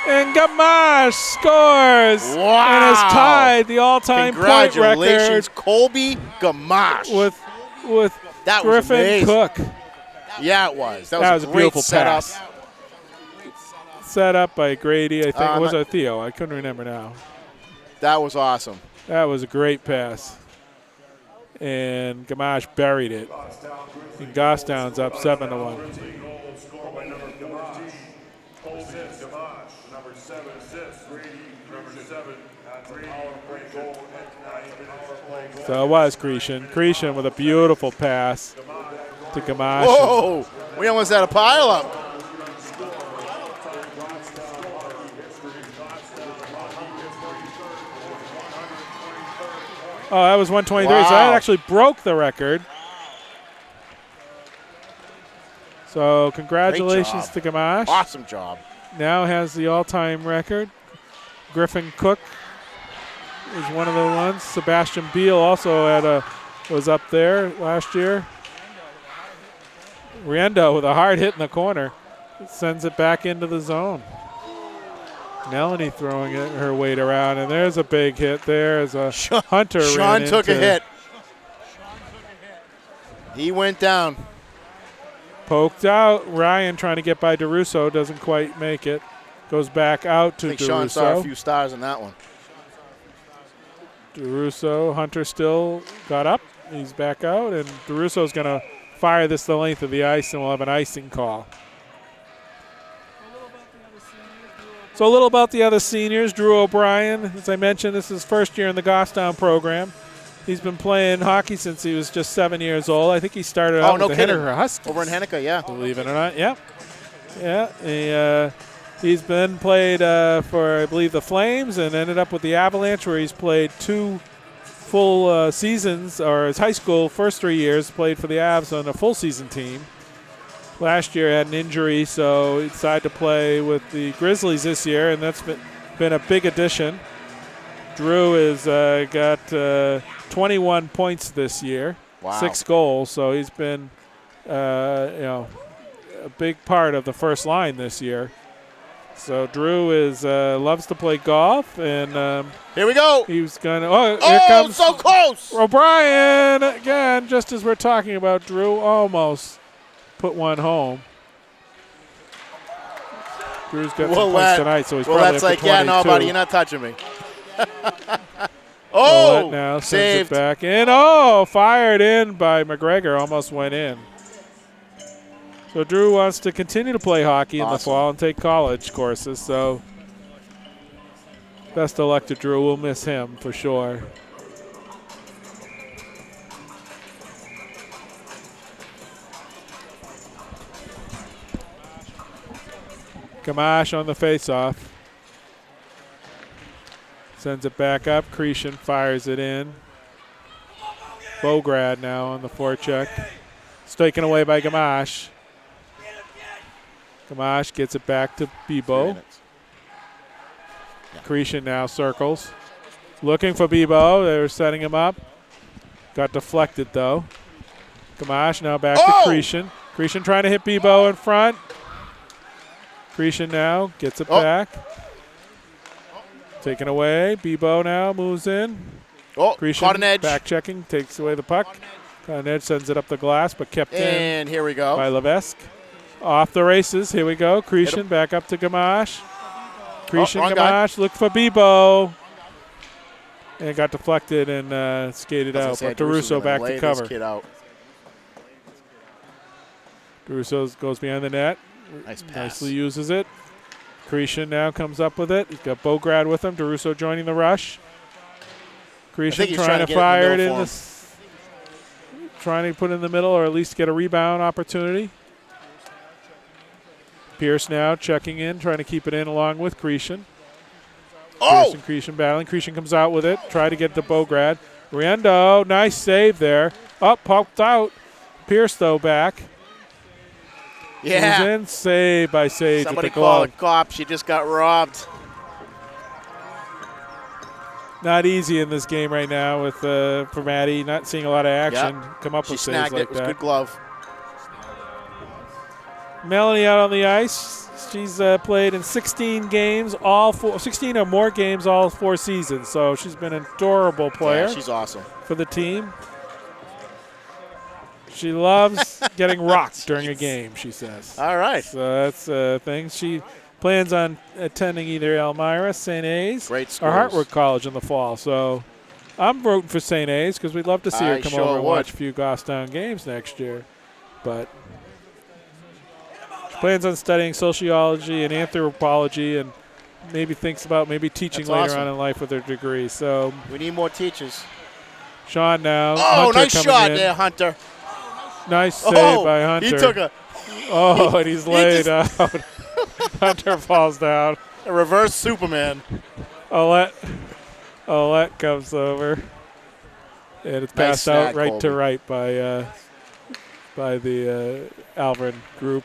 And Gamache scores Wow. and has tied the all-time point record Congratulations, Colby Gamache. with That was Griffin amazing. Cook. Yeah, it was. That was a a great beautiful setup. pass. Set up by Grady, I think. It was not- Theo. I couldn't remember now. That was awesome. That was a great pass. And Gamache buried it. And Gostown's up 7-1. So it was Cretion. Cretion with a beautiful pass to Gamache. Whoa! We almost had a pile-up. Oh, that was 123. Wow. So that actually broke the record. So congratulations to Gamache. Awesome job. Now has the all-time record. Griffin Cook is one of the ones. Sebastian Beal also was up there last year. Riendo with a hard hit in the corner. Sends it back into the zone. Melanie throwing her weight around, and there's a big hit there as a Hunter ran Sean took a into- hit. He went down. Poked out. Ryan trying to get by DeRusso. Doesn't quite make it. Goes back out I to think Sean saw a DeRusso. few stars in that one. DeRusso. Hunter still got up. He's back out. And DeRusso's going to fire this the length of the ice, and we'll have an icing call. So a little about the other seniors. Drew O'Brien, as I mentioned, this is his first year in the Gostown program. He's been playing hockey since he was just 7 years old. I think he started out no with the kidding. Henniker Huskies. Over in Henniker, yeah. Believe it or not, yeah. He's been played for, I believe, the Flames and ended up with the Avalanche, where he's played 2 full seasons, or his high school first 3 years, played for the Avs on a full season team. Last year had an injury, so he decided to play with the Grizzlies this year, and that's been a big addition. Drew has got 21 points this year, Wow. 6 goals, so he's been a big part of the first line this year. So Drew loves to play golf, and Here we go. he was going to. Oh, here Oh, comes so close. O'Brien again, just as we're talking about Drew, almost put one home. Drew's got some points tonight, so he's probably that's up to like, yeah, no, 22. buddy, you're not touching me. Ouellette now sends saved. it back in. Oh, fired in by McGregor, almost went in. So Drew wants to continue to play hockey in the Awesome. fall and take college courses, so best of luck to Drew. We'll miss him for sure. Gamache on the faceoff. Sends it back up. Cretion fires it in. Bograd now on the forecheck. It's taken away by Gamache. Gamache gets it back to Bebo. Cretion now circles. Looking for Bebo. They were setting him up. Got deflected though. Gamache now back to Cretion. Cretion trying to hit Bebo in front. Cretion now gets it back. Taken away. Bebo now moves in. Cretion caught an edge. Back checking, takes away the puck. Caught an edge, sends it up the glass, but kept in. And here we go. By Levesque. Off the races. Here we go. Cretion back up to Gamache. Cretion, Gamache, look for Bebo. And it got deflected and skated out. But DeRusso back to cover. DeRusso goes behind the net. Nice pass. Nicely uses it. Cretion now comes up with it. He's got Bograd with him. DeRusso joining the rush. Cretion trying to fire it in this. Trying to put it in the middle or at least get a rebound opportunity. Pierce now checking in, trying to keep it in along with Cretion. Pierce and Cretion battling. Cretion comes out with it. Try to get to Bograd. Riendo, nice save there. Poked out. Pierce, though, back. Yeah. He's in. Save by Sage Somebody with the glove. call a cop. She just got robbed. Not easy in this game right now with for Maddie. Not seeing a lot of action. Come up with saves like that. She snagged it. It was good glove. Melanie out on the ice. She's played in 16 games, 16 or more games all 4 seasons. So she's been an adorable player. Yeah, she's awesome for the team. She loves getting rocked during a game, she says. All right. So that's a thing. She plans on attending either Elmira, St. A's, or Hartwood College in the fall. So I'm rooting for St. A's because we'd love to see her come over and watch a few Goffstown games next year. But she plans on studying sociology and anthropology and maybe thinks about teaching later on in life with her degree. So we need more teachers. Sean now. Oh, nice shot there, Hunter. Nice save by Hunter. He took a. And he's laid out. Hunter falls down. A reverse Superman. Olette comes over. And it's passed out right to right by the Alvirne group.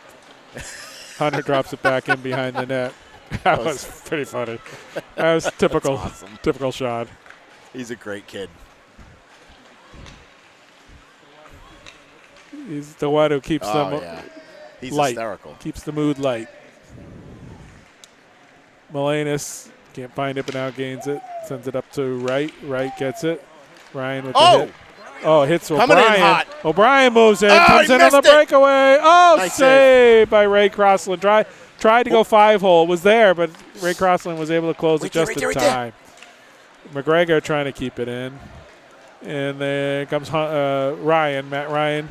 Hunter drops it back in behind the net. That was pretty funny. That was typical, typical Sean. He's a great kid. He's the one who keeps them He's light. Hysterical. Keeps the mood light. Molanus can't find it, but now gains it. Sends it up to Wright. Wright gets it. Ryan with the hit. Hits O'Brien. O'Brien moves in. Comes in on the breakaway. Nice save by Ray Crossland. Tried to go 5-hole. Was there, but Ray Crossland was able to close it just in time. McGregor trying to keep it in. And there comes Matt Ryan.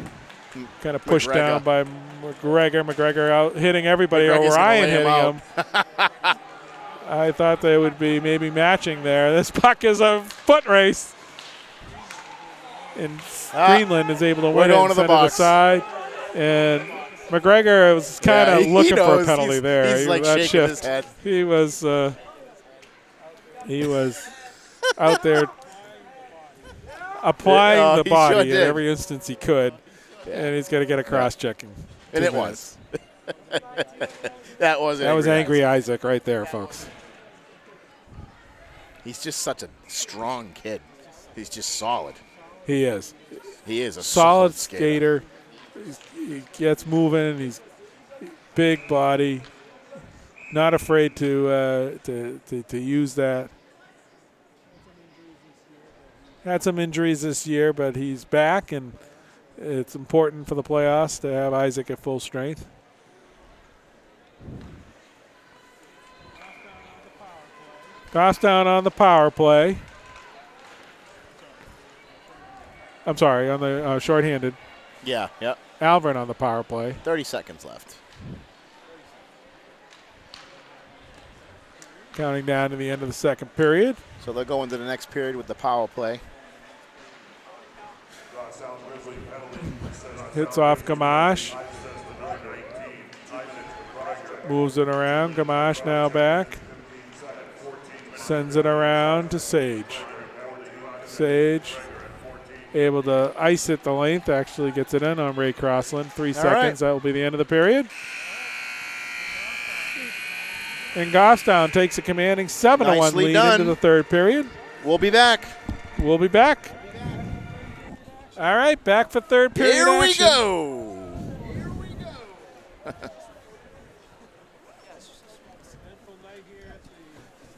Kind of pushed down by McGregor. McGregor out hitting everybody. Ryan hitting him. I thought they would be maybe matching there. This puck is a foot race. And Greenland is able to win it and send it aside. And McGregor was kind of looking for a penalty there. He's like shaking his head. He was out there applying the body in every instance he could. And he's got to get a cross-checking. And it was. That was Angry Isaac right there, folks. He's just such a strong kid. He's just solid. He is. He is a solid skater. He gets moving. He's big body. Not afraid to use that. Had some injuries this year, but he's back, and it's important for the playoffs to have Isaac at full strength. Goffstown on the power play. I'm sorry, on the shorthanded. Yeah. Alvirne on the power play. 30 seconds left. Counting down to the end of the second period. So they'll go into the next period with the power play. Hits off Gamache. Moves it around. Gamache now back. Sends it around to Sage. Sage able to ice it the length. Actually gets it in on Ray Crossland. 3 seconds. That will be the end of the period. And Goffstown takes a commanding 7-1 lead into the third period. We'll be back. We'll be back. All right, back for third period Here we action. go.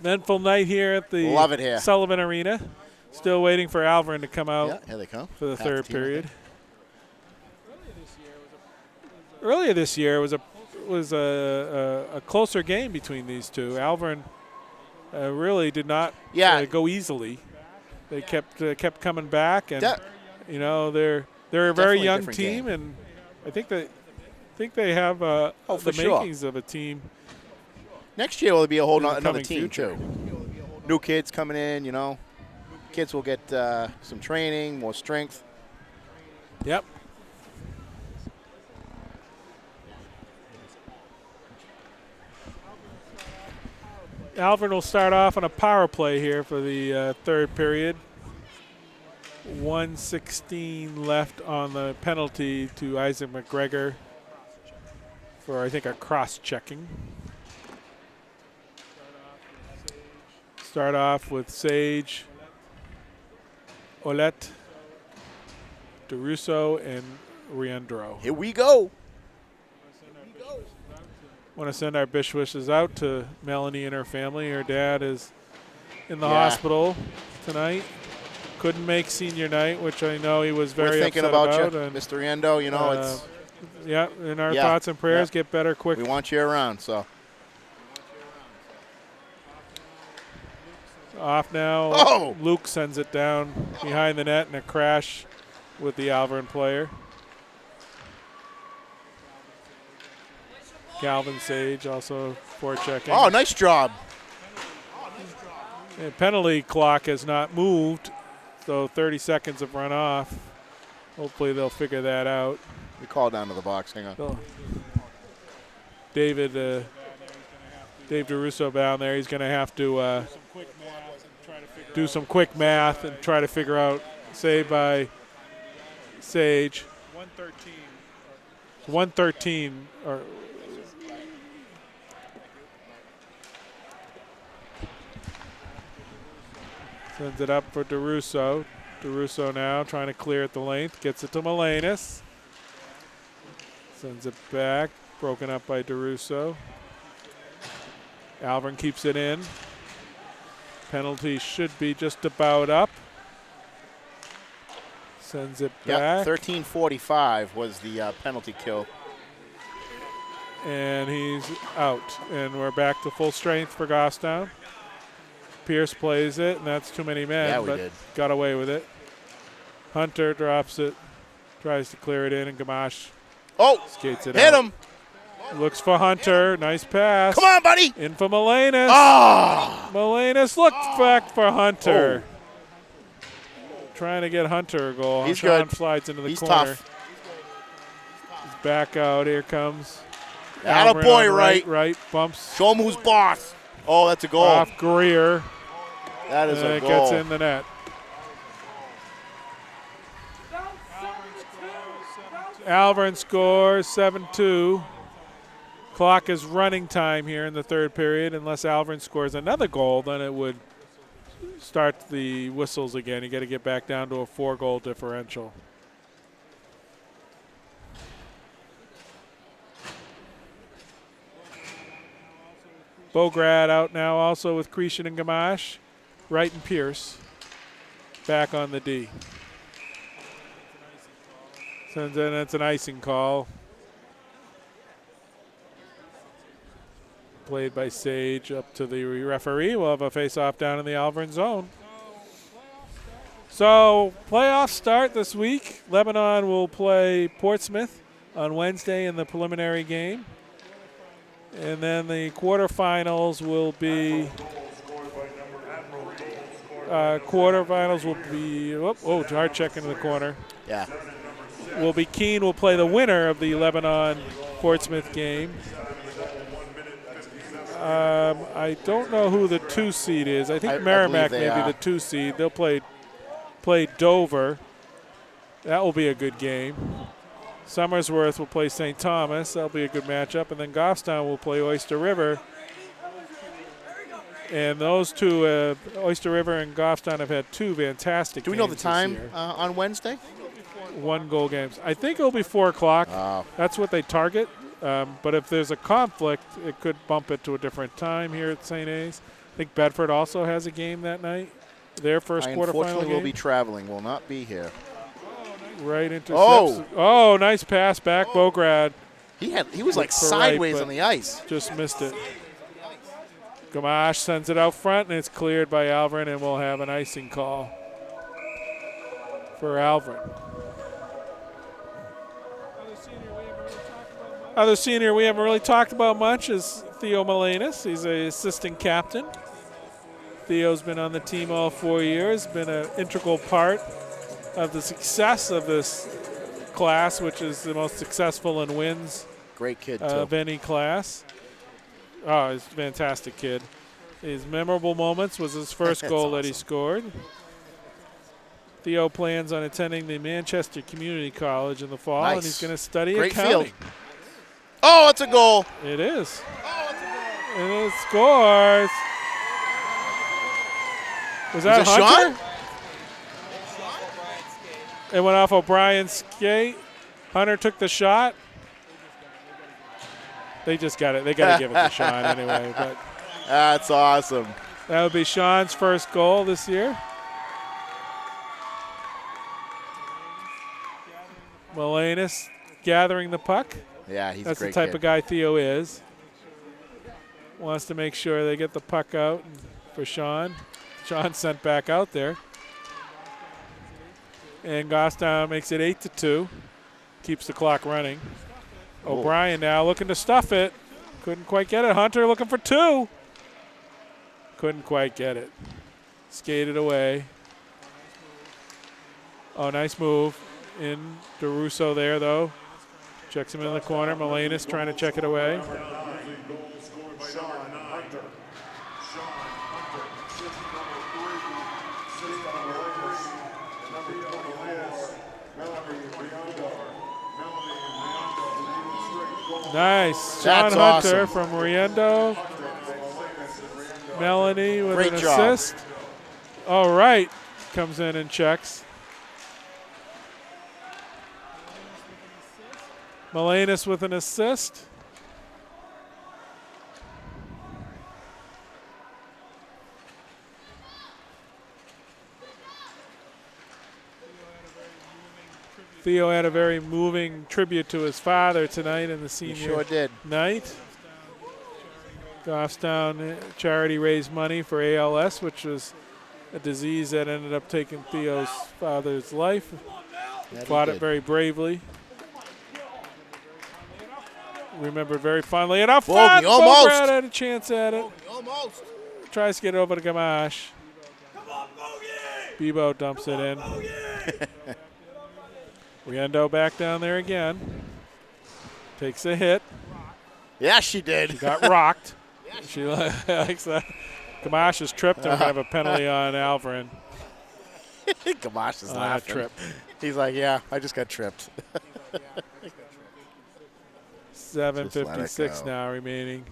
Eventful night here at the Love it here. Sullivan Arena. Still waiting for Alvirne to come out Yeah, here they come. for the Half third the team, I period. think. Earlier this year was a closer game between these two. Alvirne really did not go easily. They kept coming back, and you know they're a very young team, game. and I think they have the makings of a team. Next year will be a whole another team future. too. New kids coming in, you know. Kids will get some training, more strength. Yep. Alvirne will start off on a power play here for the third period. 1:16 left on the penalty to Isaac McGregor for, I think, a cross-checking. Start off with Sage, Olette, DeRusso, and Riendro. Here we go. Want to send our best wishes out to Melanie and her family. Her dad is in the hospital tonight. Couldn't make senior night, which I know he was very thinking upset about you, and Mr. Riendo. You know, it's in our thoughts and prayers. Get better quick. We want you around. So off now. Oh! Luke sends it down behind the net in a crash with the Alvirne player. Calvin Sage also forechecking. Oh, nice job. The penalty clock has not moved, so 30 seconds have run off. Hopefully they'll figure that out. We call down to the box. Hang on. Dave DeRusso down there. He's going to have to do some quick math and try to figure out. Saved by Sage. 113 or. Sends it up for DeRusso. DeRusso now trying to clear at the length. Gets it to Melenas. Sends it back. Broken up by DeRusso. Alvirne keeps it in. Penalty should be just about up. Sends it back. 13:45 was the penalty kill. And he's out. And we're back to full strength for Goffstown. Pierce plays it, and that's too many men, but got away with it. Hunter drops it, tries to clear it in, and Gamache skates it out. Hit him. Looks for Hunter. Nice pass. Come on, buddy. In for Melenas. Oh! Melenas looked back for Hunter. Trying to get Hunter a goal. He's Sean good. slides into the He's corner. Tough. He's back out. Here comes. Atta boy, right. Bumps. Show him who's boss. Oh, that's a goal. Off Greer. That is a it goal. Gets in the net. Alvirne scores 7-2. Clock is running time here in the third period. Unless Alvirne scores another goal, then it would start the whistles again. You got to get back down to a 4-goal differential. Bograd out now also with Cretion and Gamache. Wright and Pierce back on the D. Sends in, it's an icing call. Played by Sage up to the referee. We'll have a face-off down in the Alvirne zone. So playoffs start this week. Lebanon will play Portsmouth on Wednesday in the preliminary game. And then the quarterfinals will be hard check into the corner. Yeah. Will be Keene will play the winner of the Lebanon-Portsmouth game. I don't know who the 2 seed is. I think Merrimack may be the 2 seed. They'll play Dover. That will be a good game. Somersworth will play St. Thomas. That'll be a good matchup. And then Goffstown will play Oyster River. And those two, Oyster River and Goffstown, have had 2 fantastic games. Do we know the time on Wednesday? 1-goal games. I think it'll be 4 o'clock. Oh. That's what they target. But if there's a conflict, it could bump it to a different time here at St. A's. I think Bedford also has a game that night. Their first quarterfinal game. Unfortunately, will be traveling. Will not be here. Right intercepts. Oh, nice pass back, Bograd. He was like sideways on the ice. Just missed it. Gamache sends it out front, and it's cleared by Alvirne, and we'll have an icing call for Alvirne. Other senior we haven't really talked about much is Theo Melenis. He's an assistant captain. Theo's been on the team all 4 years, been an integral part of the success of this class, which is the most successful in wins Great kid, of any class. Oh, he's a fantastic kid. His memorable moments was his first goal that he scored. Theo plans on attending the Manchester Community College in the fall, and he's going to study accounting. Field. Oh, it's a goal. It is. And it scores. Was that Hunter? Sean? It went off O'Brien's skate. Hunter took the shot. They just got it. They got to give it to Sean anyway. But that's awesome. that would be Sean's first goal this year. Melenis gathering the puck. Yeah, he's That's a great the type kid. of guy Theo is. Wants to make sure they get the puck out for Sean. Sean sent back out there. And Gostown makes it 8-2. Keeps the clock running. O'Brien now looking to stuff it. Couldn't quite get it. Hunter looking for two. Couldn't quite get it. Skated away. Oh, nice move. In DeRusso there, though. Checks him in the corner. Melenis trying to check it away. Nice. Sean Hunter from Riendo. Melanie with Great an job. assist. All right. Comes in and checks. Melenis with an assist. Theo had a very moving tribute to his father tonight in the senior Sure did. night. Goffstown charity raised money for ALS, which was a disease that ended up taking Theo's father's life. Fought it very bravely. Remember very fondly. And up front, almost. Bograd had a chance at it. Almost. Tries to get it over to Gamache. Bebo dumps it in. Riendo back down there again. Takes a hit. Yeah, she did. Got rocked. She likes that. Gamache is tripped, and we're going to have a penalty on Alvirne. Gamache is laughing. Trip. He's like, yeah, I just got tripped. 7:56 now remaining.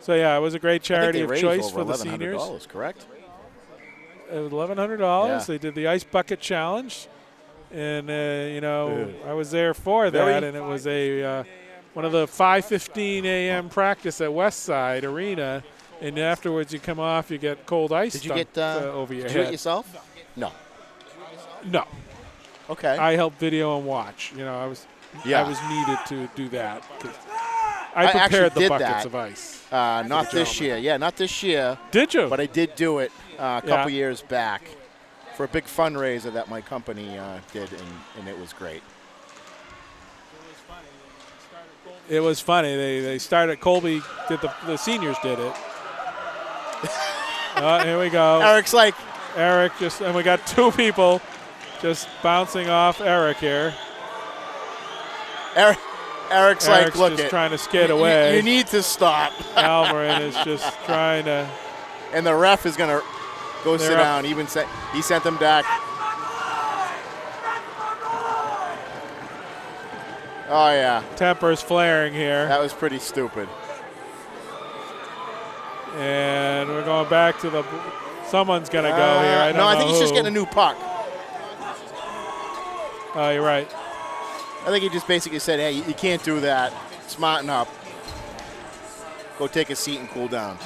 So, yeah, it was a great charity of choice for the seniors. $1,100, correct? It was $1,100. Yeah. They did the Ice Bucket Challenge. And, I was there for that, and it was a one of the 5:15 a.m. practice at Westside Arena. And afterwards, you come off, you get cold ice Did you dumped, get over your did head. you do it yourself? No. No. Okay. I helped video and watch. I was needed to do that. I actually prepared the did buckets that. of ice. Not this year. Yeah, not this year. Did you? But I did do it a couple years back for a big fundraiser that my company did, and it was great. It was funny. They started. Colby did the seniors did it. Here we go. Eric's like, Eric and we got two people just bouncing off Eric here. Eric's like, look, just trying to skate away. You need to stop. Alvirne is just trying to. And the ref is gonna go sit down. He sent them back. Oh yeah. Tempers flaring here. That was pretty stupid. And we're going back to the Someone's going to go here. I don't know I think he's just who. getting a new puck. Oh, you're right. I think he just basically said, hey, you can't do that. Smarten up. Go take a seat and cool down.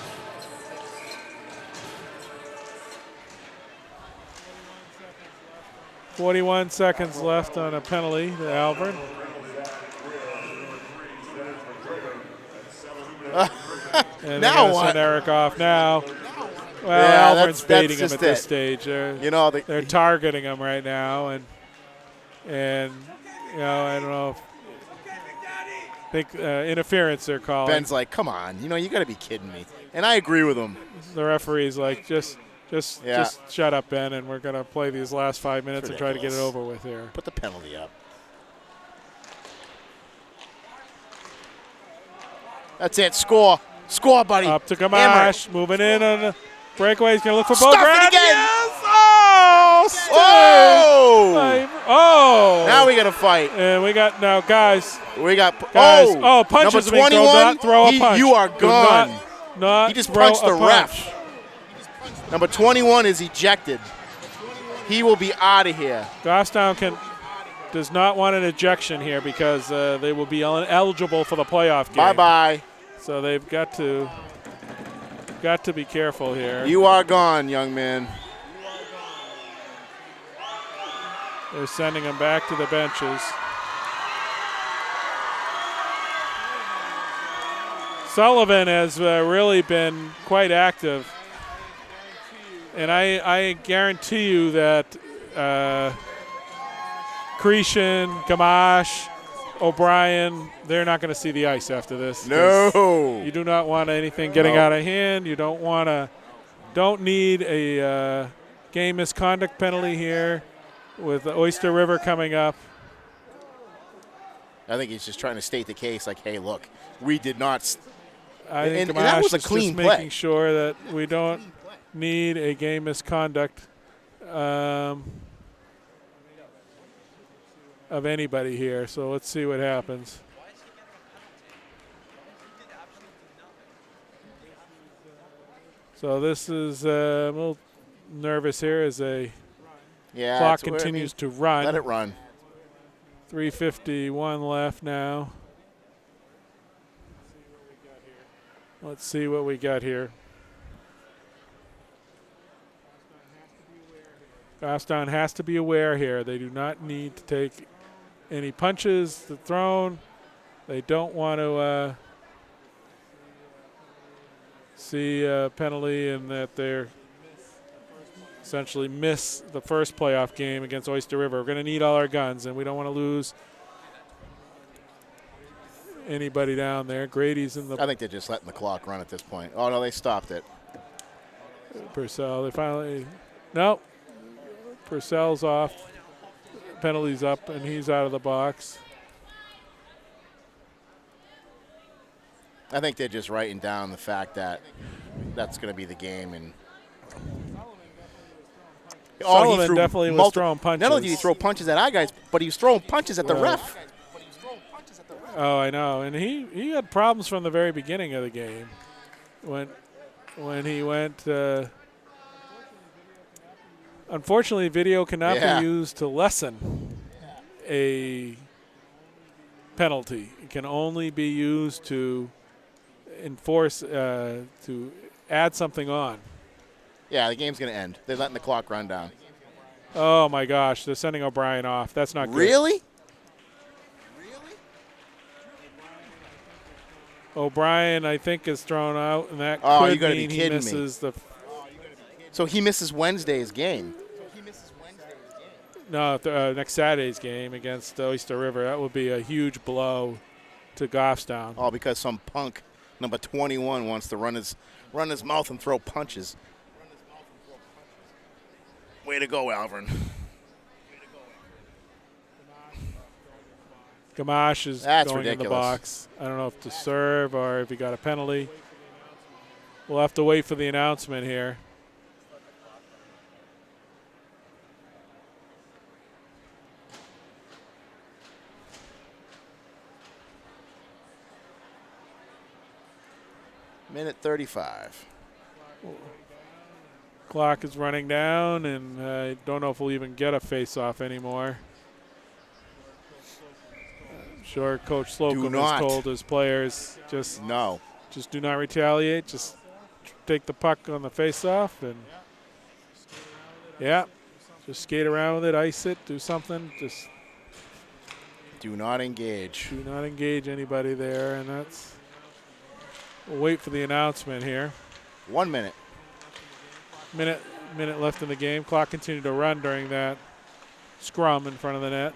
.41 seconds left on a penalty to Alvirne. And Now they're what? send Eric off now. Well, Yeah, Alvirne's baiting him just at this it. stage. They're Targeting him right now, and I don't know. I think interference they're calling. Ben's like, come on, you got to be kidding me. And I agree with him. The referee's like, just shut up, Ben, and we're going to play these last 5 minutes and try to get it over with here. Put the penalty up. That's it. Score. Score, buddy. Up to Gamache. Moving in on the breakaway. He's going to look for Stuff Bogran. it again. Yes! Oh! Oh! Now we got to fight. And we got, now, guys. We got, punches number 21. Do not throw a punch. You are gone. Not he just throw punched the a ref. Number 21 is ejected. He will be out of here. Goffstown does not want an ejection here because they will be eligible for the playoff game. Bye-bye. So they've got to be careful here. You are gone, young man. They're sending them back to the benches. Sullivan has really been quite active. And I guarantee you that Cretion, Gamache, O'Brien, they're not going to see the ice after this. No. You do not want anything getting out of hand. You don't need a game misconduct penalty here with the Oyster River coming up. I think he's just trying to state the case like, hey, look, we did not. I think and that was a is clean just play. making sure that we don't need a game misconduct of anybody here. So let's see what happens. So this is a little nervous here as a clock continues to run. Let it run. 3:51 left now. Let's see what we got here. Goffstown has to be aware here. They do not need to take any punches thrown. They don't want to see a penalty and that they're essentially miss the first playoff game against Oyster River. We're going to need all our guns, and we don't want to lose anybody down there. Grady's in the. I think they're just letting the clock run at this point. Oh, no, they stopped it. Purcell, they finally. No. Purcell's off. Penalty's up, and he's out of the box. I think they're just writing down the fact that that's going to be the game. And Sullivan definitely was throwing punches. Not only did he throw punches at our guys, but he was throwing punches at the ref. Oh, I know. And he had problems from the very beginning of the game when he went. Unfortunately, video cannot be used to lessen a penalty. It can only be used to enforce, to add something on. Yeah, the game's going to end. They're letting the clock run down. Oh, my gosh. They're sending O'Brien off. That's not good. Really? O'Brien, I think, is thrown out, and that you could gotta mean be he kidding misses the. So he misses Wednesday's game. No, next Saturday's game against Oyster River. That would be a huge blow to Goffstown. Oh, because some punk, number 21, wants to run his mouth and throw punches. Way to go, Alvirne. Gamache is That's going ridiculous. in the box. I don't know if to serve or if he got a penalty. We'll have to wait for the announcement here. Minute 35. Clock is running down, and I don't know if we'll even get a face-off anymore. I'm sure Coach Slocum has told his players just do not retaliate. Just take the puck on the face-off, and just skate around with it, ice it, do something. Just do not engage. Do not engage anybody there, and that's. We'll wait for the announcement here. 1 minute. Minute left in the game. Clock continued to run during that scrum in front of the net.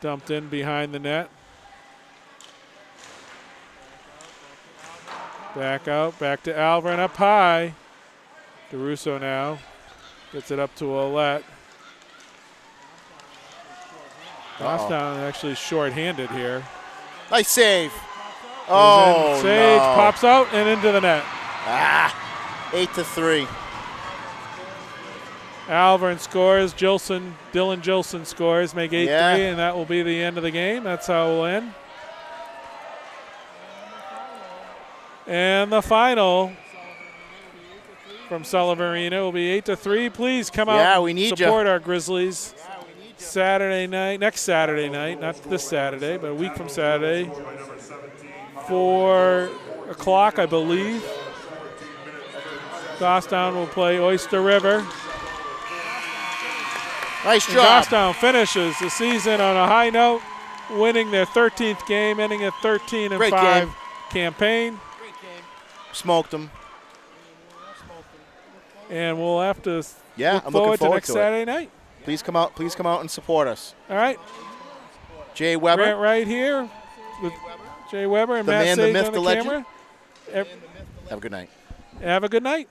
Dumped in behind the net. Back out, back to Alvirne up high. DeRusso now gets it up to Ouellette. Goffstown actually short-handed here. Nice save. Oh, Sage pops out and into the net. 8-3. Alvirne scores. Dylan Gilson scores. Make 8-3, and that will be the end of the game. That's how it will end. And the final from Sullivan Arena will be 8-3. Please come out and support our Grizzlies Saturday night, next Saturday night, not this Saturday, but a week from Saturday, 4 o'clock, I believe. Goffstown will play Oyster River. Nice and job. Goffstown finishes the season on a high note, winning their 13th game, ending a 13-5 campaign. Smoked them. And we'll have to look I'm forward looking forward to Saturday night. Please come out and support us. All right. Jay Weber. Grant right here with Jay Weber and the Matt man, Sage the myth, on the the legend. camera. Have a good night. Have a good night.